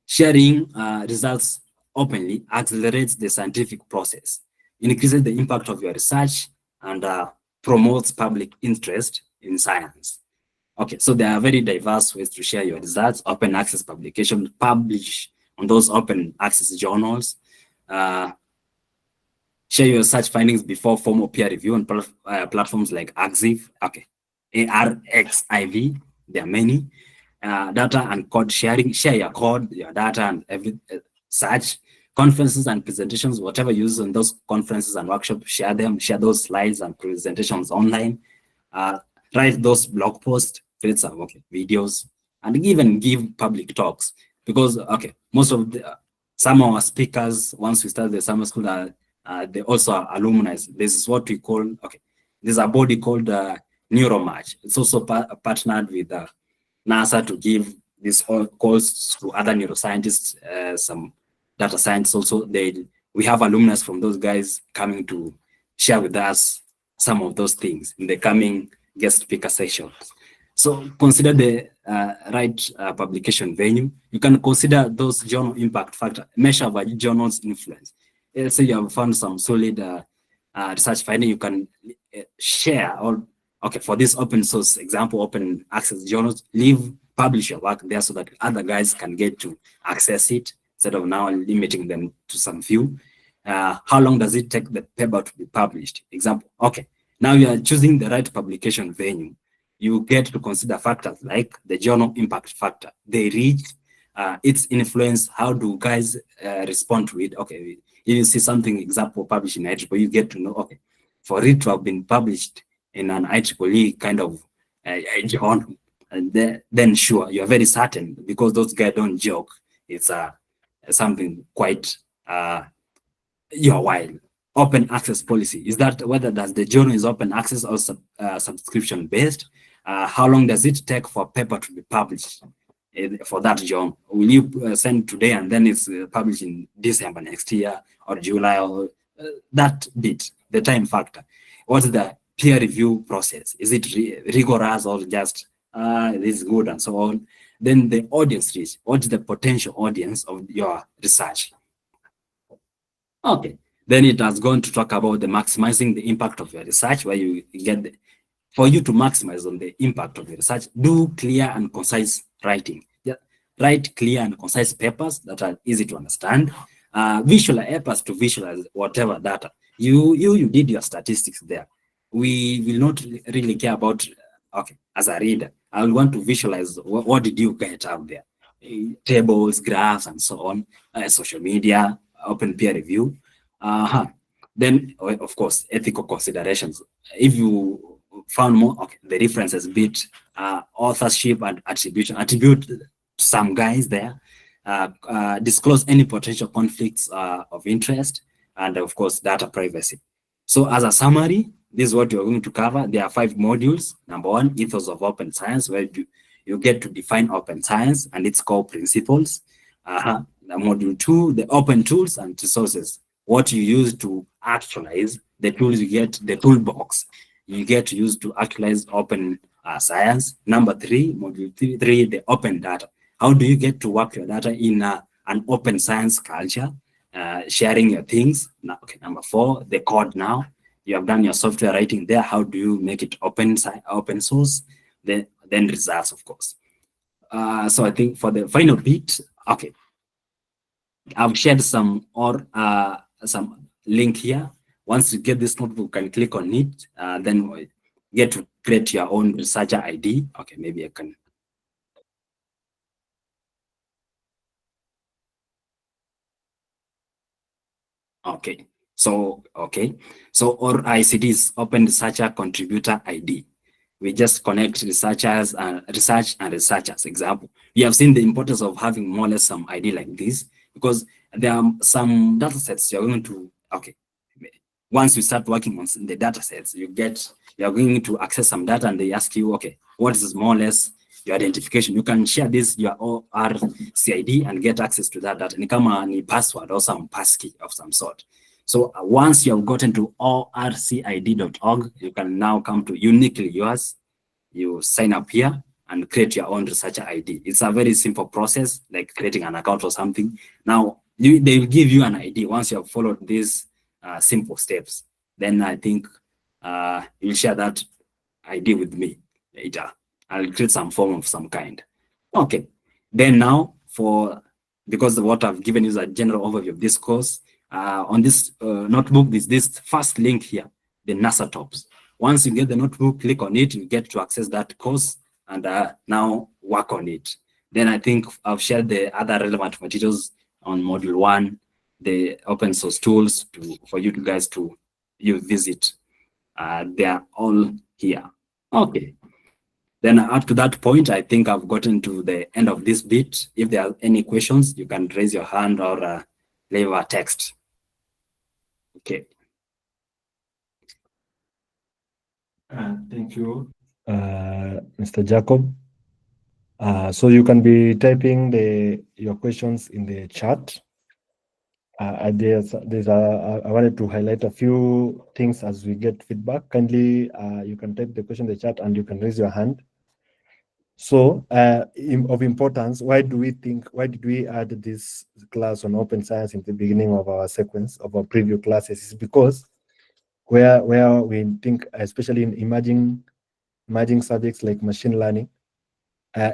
Sharing results openly accelerates the scientific process, increases the impact of your research, and promotes public interest in science. Okay, so there are very diverse ways to share your results. Open access publication, publish on those open access journals. Share your research findings before formal peer review on platforms like ARXIV. Okay, ARXIV, there are many. Data and code sharing, share your code, your data, and every such. Conferences and presentations, whatever you use in those conferences and workshops, share them, share those slides and presentations online. Write those blog posts, create some videos, and even give public talks. Because most of the some of our speakers, once we start the summer school, they also are alumni. This is what we call there's a body called Neuromatch. It's also partnered with NASA to give these calls to other neuroscientists, some data science also. We have alumni from those guys coming to share with us some of those things in the coming guest speaker sessions. So consider the right publication venue. You can consider those journal impact factor, measure by journal's influence. Let's say you have found some solid research finding, you can share or for this open source example, open access journals, publish your work there so that other guys can get to access it instead of now limiting them to some few. How long does it take the paper to be published? Example, now you are choosing the right publication venue. You get to consider factors like the journal impact factor, the reach, its influence, how do guys respond to it? If you see something, example, published in IEEE, you get to know, for it to have been published in an IEEE kind of journal, and then sure, you're very certain, because those guys don't joke. It's something quite your while. Open access policy, is that whether the journal is open access or subscription based? How long does it take for a paper to be published for that journal? Will you send today and then it's published in December next year or July, or that bit, the time factor? What's the peer review process? Is it rigorous or just this is good and so on? Then the audience reach, what's the potential audience of your research? Then it has gone to talk about the maximizing the impact of your research, where you get for you to maximize on the impact of your research, do clear and concise writing. Write clear and concise papers that are easy to understand. Visualize papers to visualize whatever data. You did your statistics there. We will not really care about, as a reader, I will want to visualize what did you get out there. Tables, graphs, and so on, social media, open peer review. Then, of course, ethical considerations. If you found more, the references bit, authorship and attribute to some guys there, disclose any potential conflicts of interest, and of course, data privacy. So as a summary, this is what you're going to cover. There are 5 modules. Number 1, ethos of open science, where you get to define open science and its core principles. Module 2, the open tools and resources, what you use to actualize the tools you get, the toolbox you get to use to actualize open science. Number 3, module 3, the open data. How do you get to work your data in an open science culture? Sharing your things. Now, okay, number 4, the code. Now you have done your software writing there. How do you make it open source? Then results, of course. So I think for the final bit, okay, I've shared some link here. Once you get this notebook, you can click on it. Then you get to create your own researcher ID. Okay, maybe I can. Okay, so or ICD's Open Researcher Contributor ID. We just connect researchers and researchers. Example, we have seen the importance of having more or less some ID like this, because there are some data sets you're going to, okay, once you start working on the data sets, you're going to access some data and they ask you, okay, what is more or less your identification? You can share this, your ORCID, and get access to that data. Ni kama ni password or some passkey of some sort. So once you have gotten to orcid.org, you can now come to uniquely yours. You sign up here and create your own researcher ID. It's a very simple process, like creating an account or something. Now, they will give you an ID once you have followed these simple steps. Then I think you'll share that ID with me later. I'll create some form of some kind. Okay. Then now, because what I've given you is a general overview of this course, on this notebook, this first link here, the NASA Tops. Once you get the notebook, click on it, you get to access that course and now work on it. Then I think I've shared the other relevant materials on module 1, the open source tools for you guys to visit. They are all here. Okay. Then up to that point, I think I've gotten to the end of this bit. If there are any questions, you can raise your hand or leave a text. Okay. Thank you, Mr. Jacob. So you can be typing your questions in the chat. I wanted to highlight a few things as we get feedback. Kindly, you can type the question in the chat and you can raise your hand. So, of importance, why did we add this class on open science in the beginning of our sequence of our preview classes? Is because where we think, especially in emerging subjects like machine learning.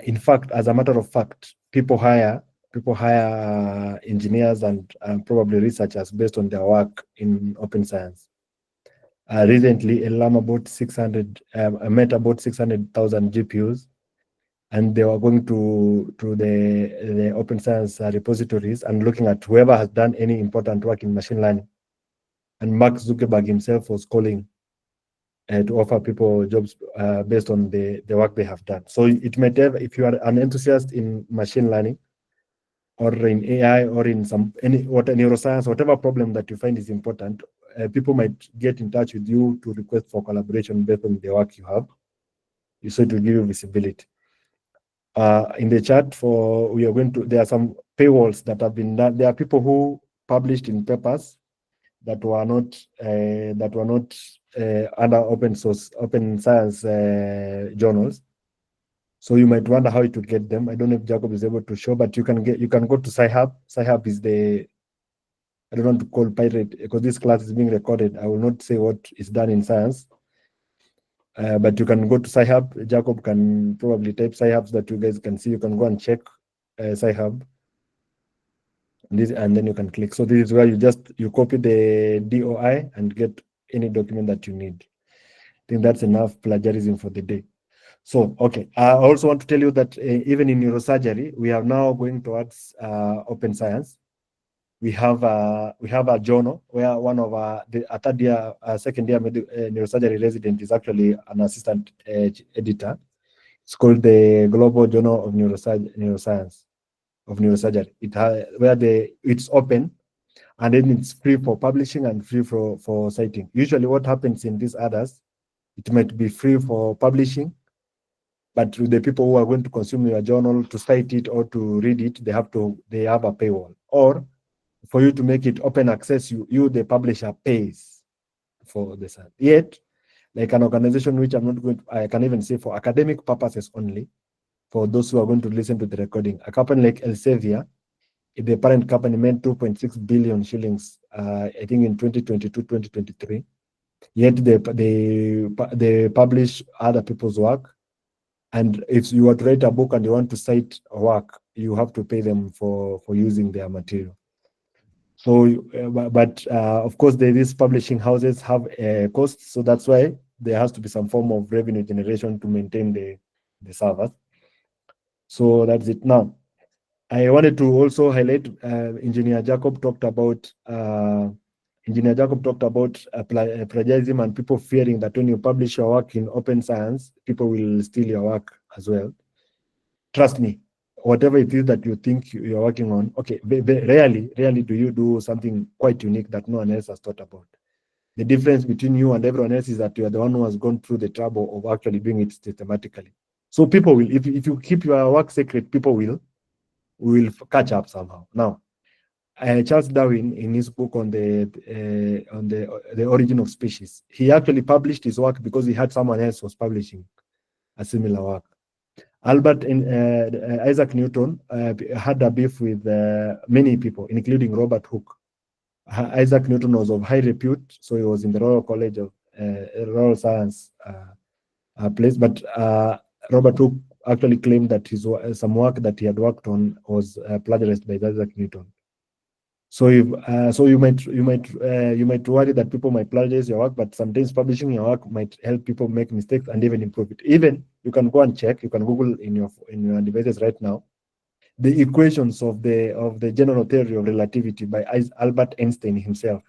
In fact, as a matter of fact, people hire engineers and probably researchers based on their work in open science. Recently, Elam met about 600,000 GPUs, and they were going to the open science repositories and looking at whoever has done any important work in machine learning. And Mark Zuckerberg himself was calling to offer people jobs based on the work they have done. So it might have, if you are an enthusiast in machine learning or in AI or in neuroscience, whatever problem that you find is important, people might get in touch with you to request for collaboration based on the work you have. So it will give you visibility. In the chat there are some paywalls that have been done. There are people who published in papers that were not under open science journals. So you might wonder how to get them. I don't know if Jacob is able to show, but you can go to Sci-Hub. Sci-Hub is I don't want to call pirate because this class is being recorded. I will not say what is done in science. But you can go to Sci-Hub. Jacob can probably type Sci-Hub so that you guys can see. You can go and check Sci-Hub. And then you can click. So this is where you copy the DOI and get any document that you need. I think that's enough plagiarism for the day. So, okay. I also want to tell you that even in neurosurgery, we are now going towards open science. We have a journal where one of second year neurosurgery resident is actually an assistant editor. It's called the Global Journal of Neuroscience of Neurosurgery. It's open, and then it's free for publishing and free for citing. Usually what happens in these others, it might be free for publishing, but to the people who are going to consume your journal, to cite it or to read it, they have a paywall. Or for you to make it open access, you the publisher pays for this. Yet, like an organization which I'm not going to, I can even say for academic purposes only, for those who are going to listen to the recording, a company like Elsevier, the parent company, made 2.6 billion shillings, I think in 2022, 2023. Yet they publish other people's work. And if you were to write a book and you want to cite a work, you have to pay them for using their material. So, but of course, these publishing houses have costs, so that's why there has to be some form of revenue generation to maintain the servers. So that's it. Now, I wanted to also highlight Engineer Jacob talked about plagiarism and people fearing that when you publish your work in open science, people will steal your work as well. Trust me, whatever it is that you think you're working on, okay, rarely do you do something quite unique that no one else has thought about. The difference between you and everyone else is that you are the one who has gone through the trouble of actually doing it systematically. So people will, if you keep your work secret, people will catch up somehow. Now, Charles Darwin, in his book on the origin of species, he actually published his work because he had someone else was publishing a similar work. Albert and Isaac Newton had a beef with many people, including Robert Hooke. Isaac Newton was of high repute, so he was in the Royal College of Royal Science place, but Robert Hooke actually claimed that some work that he had worked on was plagiarized by Isaac Newton. So you might worry that people might plagiarize your work, but sometimes publishing your work might help people make mistakes and even improve it. Even you can go and check, you can Google in your devices right now, the equations of the general theory of relativity by Albert Einstein himself.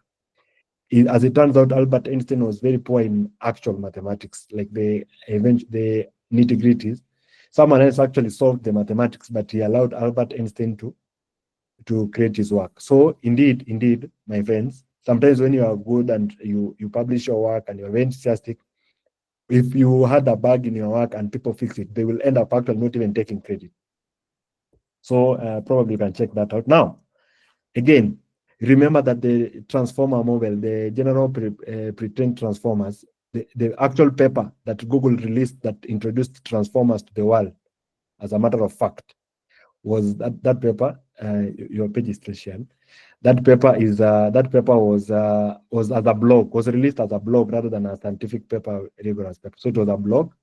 As it turns out, Albert Einstein was very poor in actual mathematics, like the nitty-gritties. Someone else actually solved the mathematics, but he allowed Albert Einstein to create his work. So indeed, my friends, sometimes when you are good and you publish your work and you're very enthusiastic, if you had a bug in your work and people fix it, they will end up actually not even taking credit. So probably you can check that out. Now, again, remember that the transformer model, the general pre-trained transformers, the actual paper that Google released that introduced transformers to the world, as a matter of fact, was that paper. Your page is Christian. That paper was as a blog, was released as a blog rather than a scientific paper, rigorous paper. So it was a blog.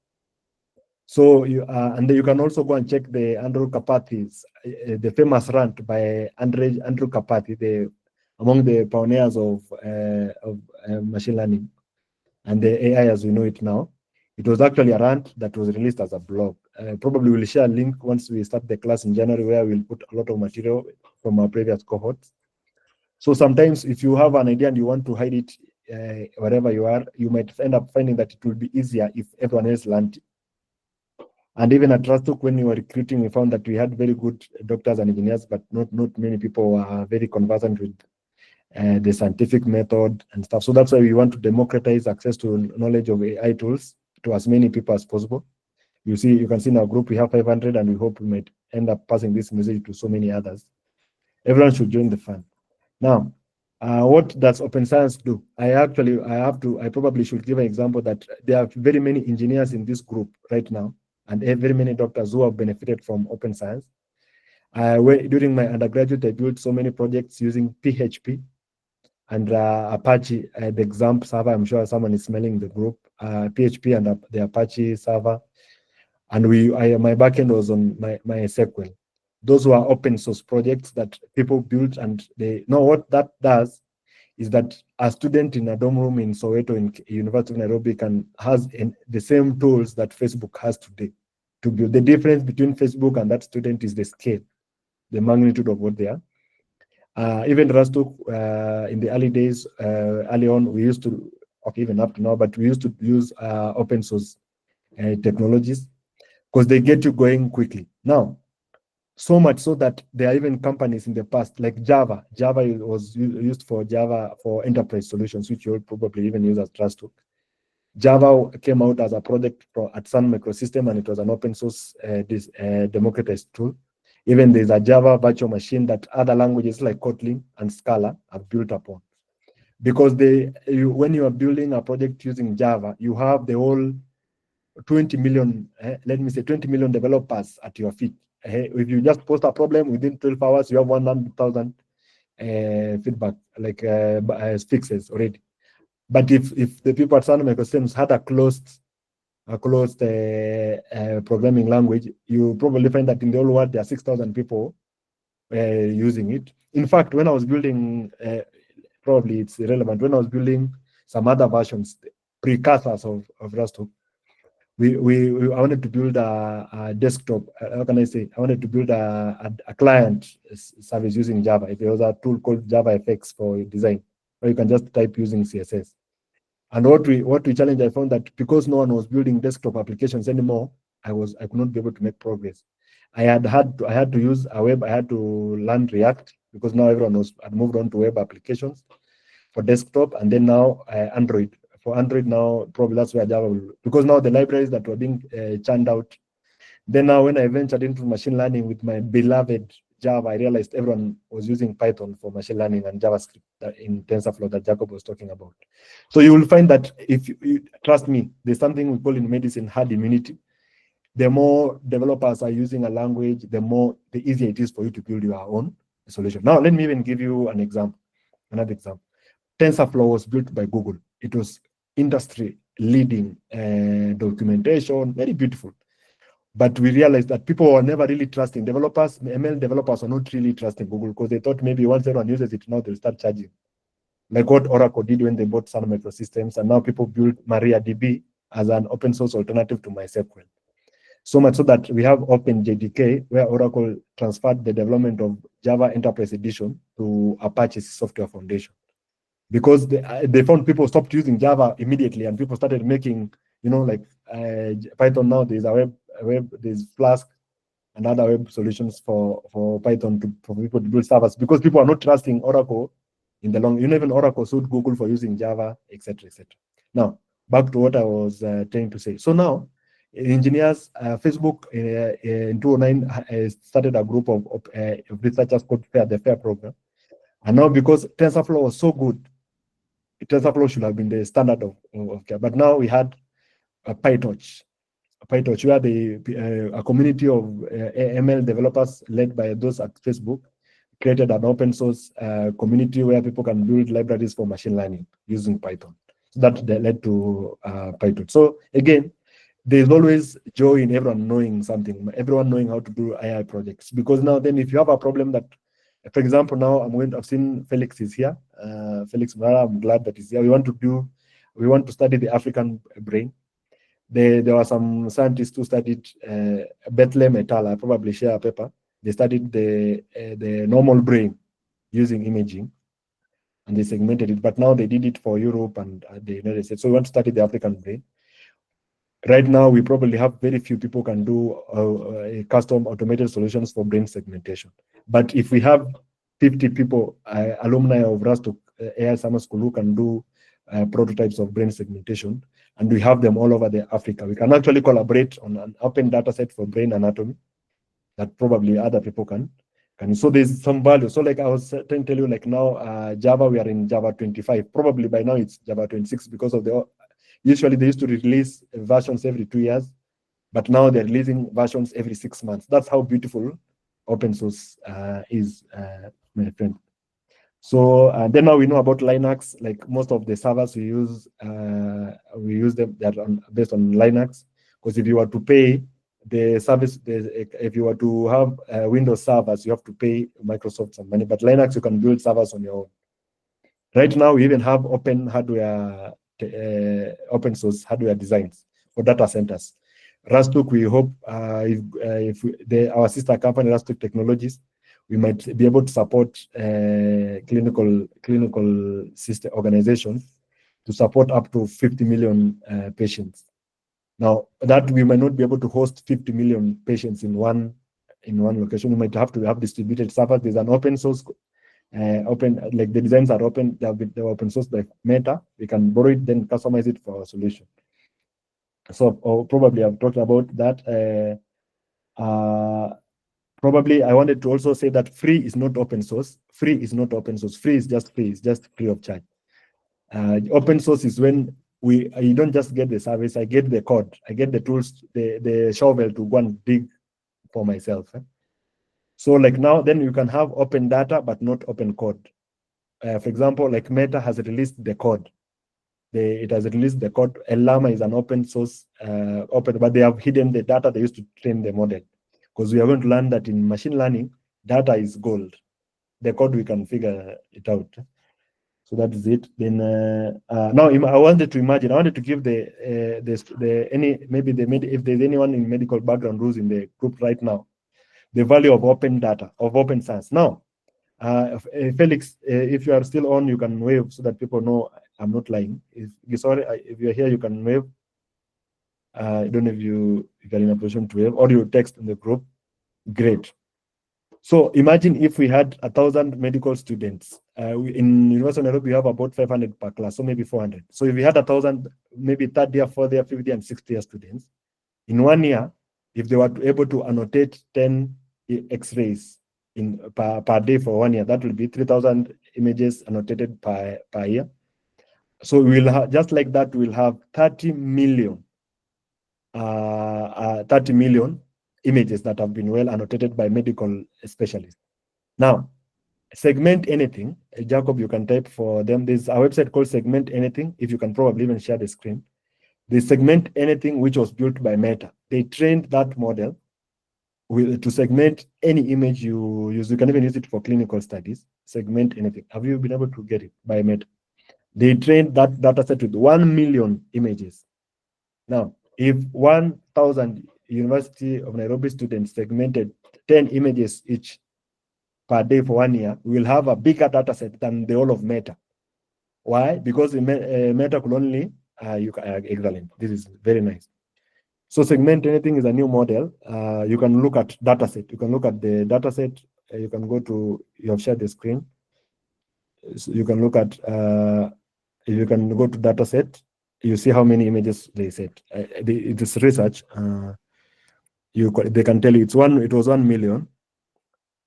So and you can also go and check the Andrew Karpathy's, the famous rant by Andrew Karpathy, among the pioneers of machine learning and the AI as we know it now. It was actually a rant that was released as a blog. Probably we'll share a link once we start the class in January, where we'll put a lot of material from our previous cohorts. So sometimes if you have an idea and you want to hide it wherever you are, you might end up finding that it will be easier if everyone else learned it. And even at Rastuc, when we were recruiting, we found that we had very good doctors and engineers, but not many people were very conversant with the scientific method and stuff. So that's why we want to democratize access to knowledge of AI tools to as many people as possible. You can see in our group, we have 500, and we hope we might end up passing this message to so many others. Everyone should join the fun. Now, what does open science do? I probably should give an example that there are very many engineers in this group right now, and very many doctors who have benefited from open science. During my undergraduate, I built so many projects using PHP and Apache, the XAMPP server. I'm sure someone is smelling the group, PHP and the Apache server. And my backend was on my MySQL. Those were open source projects that people built, and they know what that does is that a student in a dorm room in Soweto in University of Nairobi has the same tools that Facebook has today to build. The difference between Facebook and that student is the scale, the magnitude of what they are. Even Rastuc, in the early days, early on, we used to, okay, even up to now, but we used to use open source technologies because they get you going quickly. Now, So much so that there are even companies in the past, like Java. Java was used for Java for enterprise solutions, which you'll probably even use as Rastuc. Java came out as a project at Sun Microsystem, and it was an open source democratized tool. Even there's a Java virtual machine that other languages like Kotlin and Scala have built upon. Because when you are building a project using Java, you have the whole 20 million, let me say 20 million developers at your feet. If you just post a problem within 12 hours, you have 100,000 feedback, like fixes already. But if the people at Sun Microsystems had a closed programming language, you probably find that in the whole world there are 6,000 people using it. In fact, when I was building, probably it's irrelevant, when I was building some other versions, precursors of Rastuc, I wanted to build a desktop. How can I say? I wanted to build a client service using Java. There was a tool called JavaFX for design, where you can just type using CSS. And what we challenged, I found that because no one was building desktop applications anymore, I could not be able to make progress. I had to use a web. I had to learn React because now everyone had moved on to web applications for desktop, and then now Android. For Android now, probably that's where Java will, because now the libraries that were being churned out. Then now when I ventured into machine learning with my beloved Java, I realized everyone was using Python for machine learning and JavaScript in TensorFlow that Jacob was talking about. So you will find that if you trust me, there's something we call in medicine herd immunity. The more developers are using a language, the easier it is for you to build your own solution. Now, let me even give you another example. TensorFlow was built by Google. It was industry leading documentation, very beautiful. But we realized that people were never really trusting developers. ML developers are not really trusting Google because they thought maybe once everyone uses it, now they'll start charging. Like what Oracle did when they bought Sun Microsystems, and now people build MariaDB as an open source alternative to MySQL. So much so that we have OpenJDK, where Oracle transferred the development of Java Enterprise Edition to Apache Software Foundation. Because they found people stopped using Java immediately, and people started making, like Python now. There's there's Flask and other web solutions for Python for people to build servers, because people are not trusting Oracle in the long. Even Oracle sued Google for using Java, etc., etc. Now back to what I was trying to say. So now engineers, Facebook in 2009 started a group of researchers called the FAIR program, and now because TensorFlow was so good, TensorFlow should have been the standard of care. But now we had PyTorch, where a community of ML developers led by those at Facebook created an open source community where people can build libraries for machine learning using Python. So that led to PyTorch. So again, there's always joy in everyone knowing something, everyone knowing how to do AI projects. Because now then if you have a problem that, for example, now I've seen Felix is here. Felix Mara, I'm glad that he's here. We want to study the African brain. There were some scientists who studied Bethlehem et al. I probably share a paper. They studied the normal brain using imaging, and they segmented it. But now they did it for Europe and the United States. So we want to study the African brain. Right now, we probably have very few people can do custom automated solutions for brain segmentation. But if we have 50 people, alumni of Rastuc AI Summer School, who can do prototypes of brain segmentation, and we have them all over Africa, we can actually collaborate on an open data set for brain anatomy that probably other people can. So there's some value. So like I was trying to tell you, like now Java, we are in Java 25. Probably by now it's Java 26 because of usually they used to release versions every 2 years, but now they're releasing versions every 6 months. That's how beautiful open source is, my friend. So then now we know about Linux. Like most of the servers we use them, they're based on Linux. Because if you were to pay the service, if you were to have Windows servers, you have to pay Microsoft some money. But Linux, you can build servers on your own. Right now, we even have open source hardware designs for data centers. Rastuc, we hope if our sister company, Rastuc Technologies, we might be able to support clinical system organizations to support up to 50 million patients. Now, that we might not be able to host 50 million patients in one in one location. You might have to have distributed servers. There's an open source, open, like the designs are open, they're open source by Meta. We can borrow it, then customize it for our solution. So probably I've talked about that. Probably I wanted to also say that free is not open source. Free is not open source. Free is just free. It's just free of charge. Open source is when you don't just get the service. I get the code. I get the tools, the shovel to go and dig for myself. So like now, then you can have open data but not open code. For example, like Meta has released the code. It has released the code. Llama is an open source, but they have hidden the data they used to train the model. Because we are going to learn that in machine learning, data is gold. The code, we can figure it out. So that is it. Then now I wanted to give if there's anyone in medical background who's in the group right now, the value of open data, of open science. Now, Felix, if you are still on, you can wave so that people know I'm not lying. If you're here, you can wave. I don't know if you are in a position to wave, or you text in the group. Great. So imagine if we had 1,000 medical students. In University of Nairobi, we have about 500 per class, so maybe 400. So if we had 1,000, maybe third year, fourth year, fifth year, and sixth year students, in 1 year, if they were able to annotate 10 X-rays per day for 1 year, that will be 3,000 images annotated per year. So we'll have, just like that, we'll have 30 million images that have been well annotated by medical specialists. Now, segment anything. Jacob, you can type for them. There's a website called Segment Anything. If you can probably even share the screen. The Segment Anything, which was built by Meta. They trained that model to segment any image you use. You can even use it for clinical studies. Segment Anything. Have you been able to get it by Meta? They trained that data set with 1 million images. Now, if 1,000 University of Nairobi students segmented 10 images each per day for 1 year, we will have a bigger data set than the whole of Meta. Why? Because Meta could only, excellent. This is very nice. So Segment Anything is a new model. You can look at data set. You can look at the data set. You can go to, you have shared the screen. So you can look at, you can go to data set. You see how many images they set. It is research. They can tell you it was 1 million.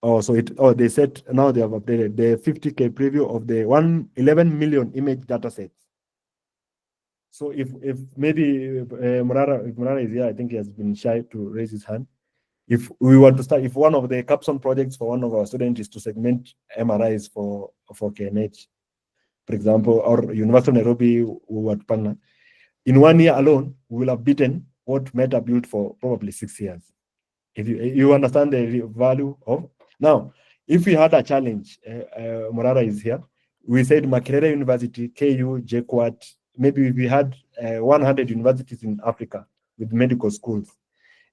They said now they have updated the 50K preview of the 11 million image data sets. So if maybe Murara is here, I think he has been shy to raise his hand. If we want to start, if one of the capstone projects for one of our students is to segment MRIs for KNH, for example, or University of Nairobi, Partner, in 1 year alone, we will have beaten what Meta built for probably 6 years. If you understand the value of. Now, if we had a challenge, Morara is here. We said Makerere University, KU, JKUAT, maybe we had 100 universities in Africa with medical schools.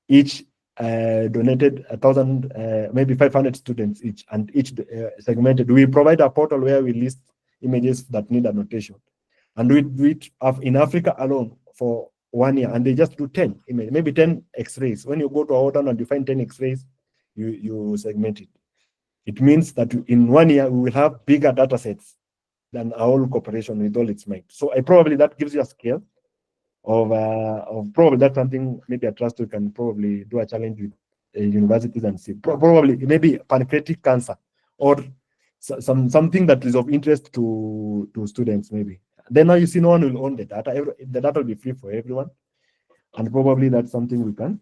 Each donated 1,000, maybe 500 students each, and each segmented. We provide a portal where we list images that need annotation. And we do it in Africa alone for 1 year, and they just do 10 images, maybe 10 X-rays. When you go to our town and you find 10 X-rays, you segment it. It means that in 1 year, we will have bigger data sets than our whole corporation with all its might. So probably that gives you a scale of probably that's something maybe a trust we can probably do a challenge with universities and see. Probably maybe pancreatic cancer or something that is of interest to students maybe. Then now you see no one will own the data. The data will be free for everyone, and probably that's something we can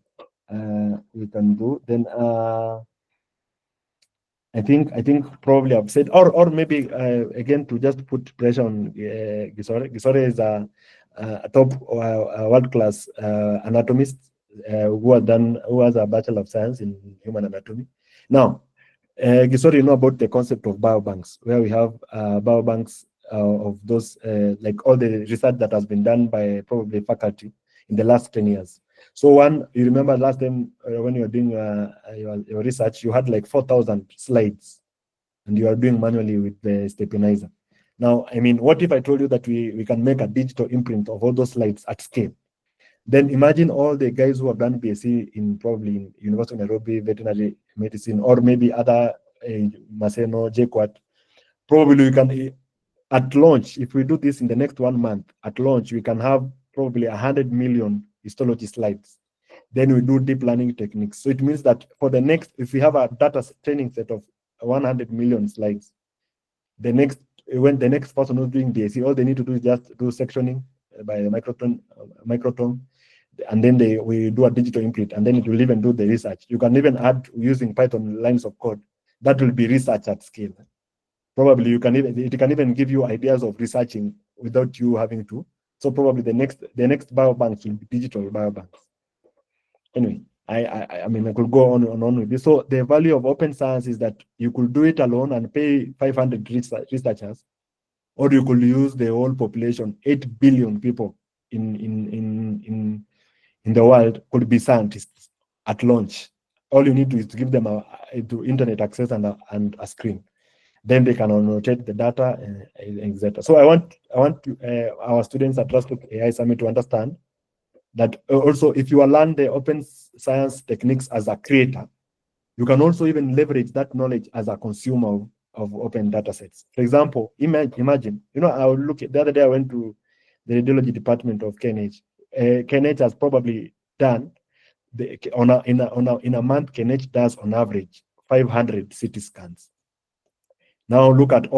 do. Then I think probably I've said, or maybe again to just put pressure on Gisore. Gisore is a top world-class anatomist who has a Bachelor of Science in Human Anatomy. Now, Gisore, you know about the concept of biobanks, where we have biobanks of those, like all the research that has been done by probably faculty in the last 10 years. So you remember last time when you were doing your research, you had like 4,000 slides and you are doing manually with the stepanizer. Now, I mean, what if I told you that we can make a digital imprint of all those slides at scale? Then imagine all the guys who have done BSc in probably in University of Nairobi, veterinary medicine, or maybe other Maseno, JKUAT. Probably we can, at launch, if we do this in the next 1 month, at launch, we can have probably 100 million histology slides. Then we do deep learning techniques. So it means that for the next, if we have a data training set of 100 million slides, when the next person who's doing BSc, all they need to do is just do sectioning by the microtome, and then we do a digital imprint, and then it will even do the research. You can even add using Python lines of code. That will be research at scale. Probably it can even give you ideas of researching without you having to. So probably the next biobanks will be digital biobanks. Anyway, I mean, I could go on and on with this. So the value of open science is that you could do it alone and pay 500 researchers, or you could use the whole population, 8 billion people in the world could be scientists at launch. All you need to is to give them to internet access and a screen. Then they can annotate the data, etc. So I want our students at Rastuc AI Summit to understand that also if you learn the open science techniques as a creator, you can also even leverage that knowledge as a consumer of open data sets. For example, imagine, I would look at the other day, I went to the radiology department of KNH. KNH has probably done in a month, KNH does on average 500 CT scans. Now look at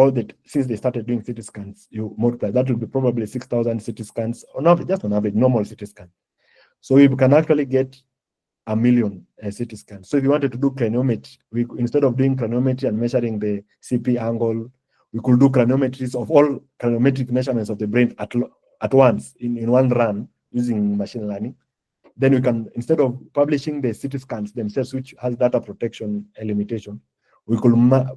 since they started doing CT scans, you multiply, that will be probably 6,000 CT scans on average, just on average, normal CT scan. So you can actually get 1 million CT scans. So if you wanted to do craniometry, instead of doing craniometry and measuring the CP angle, we could do craniometries of all craniometric measurements of the brain at once in one run using machine learning. Then we can, instead of publishing the CT scans themselves, which has data protection limitation, we could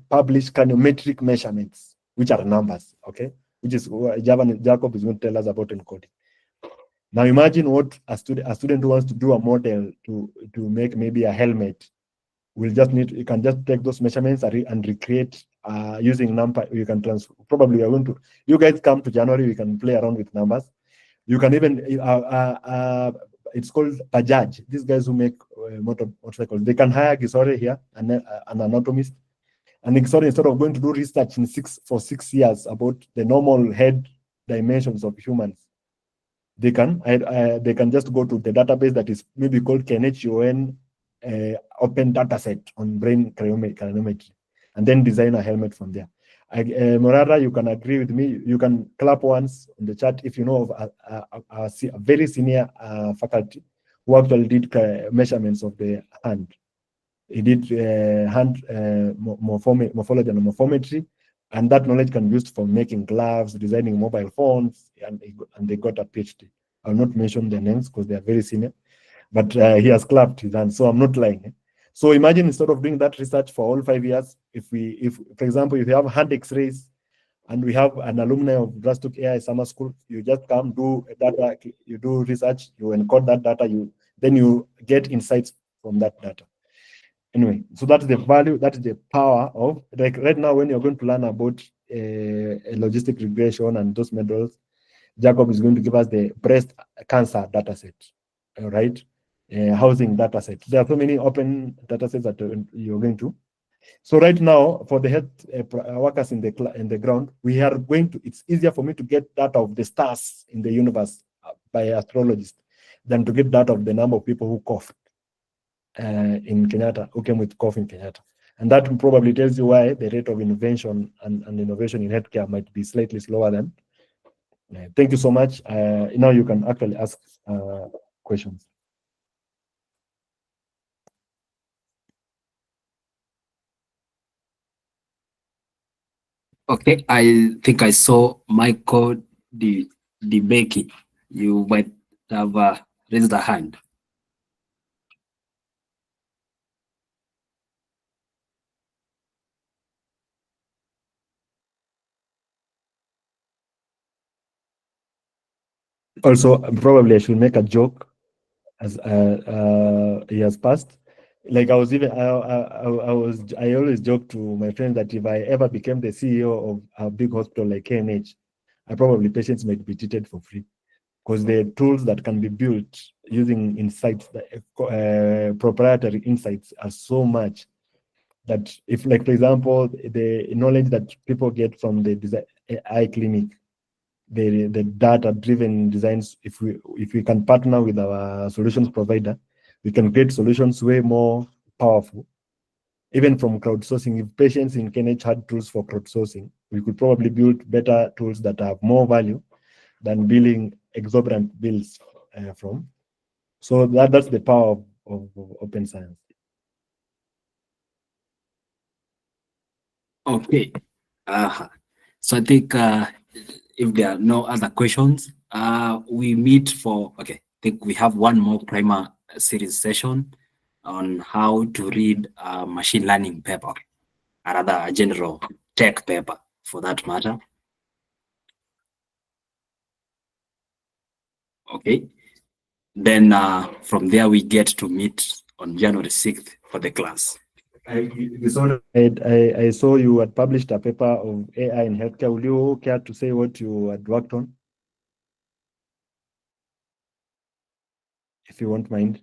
publish craniometric measurements, which are numbers, okay? Which is what Jacob is going to tell us about encoding. Now imagine what a student who wants to do a model to make maybe a helmet will just you can just take those measurements and recreate using NumPy. You can probably we are going to, you guys come to January, we can play around with numbers. You can even, it's called Bajaj. These guys who make motorcycles, they can hire Gisore here, an anatomist. And Gisore, instead of going to do research for 6 years about the normal head dimensions of humans, they can just go to the database that is maybe called KNHUN open dataset on brain craniometry, and then design a helmet from there. Morara, you can agree with me. You can clap once on the chat if you know of a very senior faculty who actually did measurements of the hand. He did hand morphology and morphometry, and that knowledge can be used for making gloves, designing mobile phones, and they got a PhD. I'll not mention their names because they are very senior, but he has clapped his hand, so I'm not lying. So imagine instead of doing that research for all 5 years, if for example, if you have hand X-rays and we have an alumni of Rastuc AI Summer School, you just come do data, you do research, you encode that data, then you get insights from that data. Anyway, so that's the value, that's the power of, like right now when you're going to learn about a logistic regression and those methods, Jacob is going to give us the breast cancer data set, all right? Housing data set. There are so many open data sets that you're going to. So right now, for the health workers in the ground, we are going to, it's easier for me to get data of the stars in the universe by astrologists than to get data of the number of people who coughed in Kenyatta, who came with cough in Kenyatta. And that probably tells you why the rate of invention and innovation in healthcare might be slightly slower than. Thank you so much. Now you can actually ask questions. Okay, I think I saw Michael Becky. You might have raised a hand. Also, probably I should make a joke as he has passed. Like I always joke to my friends that if I ever became the CEO of a big hospital like KNH, patients might be treated for free. because the tools that can be built using insights, proprietary insights, are so much that if, like, for example, the knowledge that people get from the AI clinic, the data-driven designs, if we can partner with our solutions provider, we can create solutions way more powerful. Even from crowdsourcing, if patients in KNH had tools for crowdsourcing, we could probably build better tools that have more value than billing exorbitant bills from. So that's the power of open science. Okay. So I think if there are no other questions, we meet for, okay, I think we have one more primer series session on how to read a machine learning paper, or rather a general tech paper for that matter. Okay. Then from there, we get to meet on January 6th for the class. I saw you had published a paper of AI in healthcare. Would you care to say what you had worked on? If you won't mind.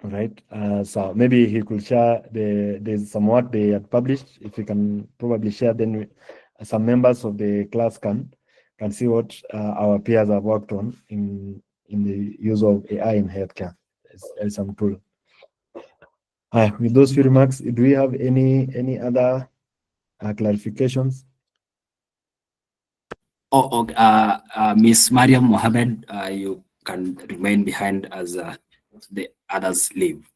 All right. So maybe he could share there's some work they had published. If you can probably share, then some members of the class can see what our peers have worked on in the use of AI in healthcare as some tool. With those few remarks, do we have any other clarifications? Miss Mariam Mohammed, you can remain behind as the others leave.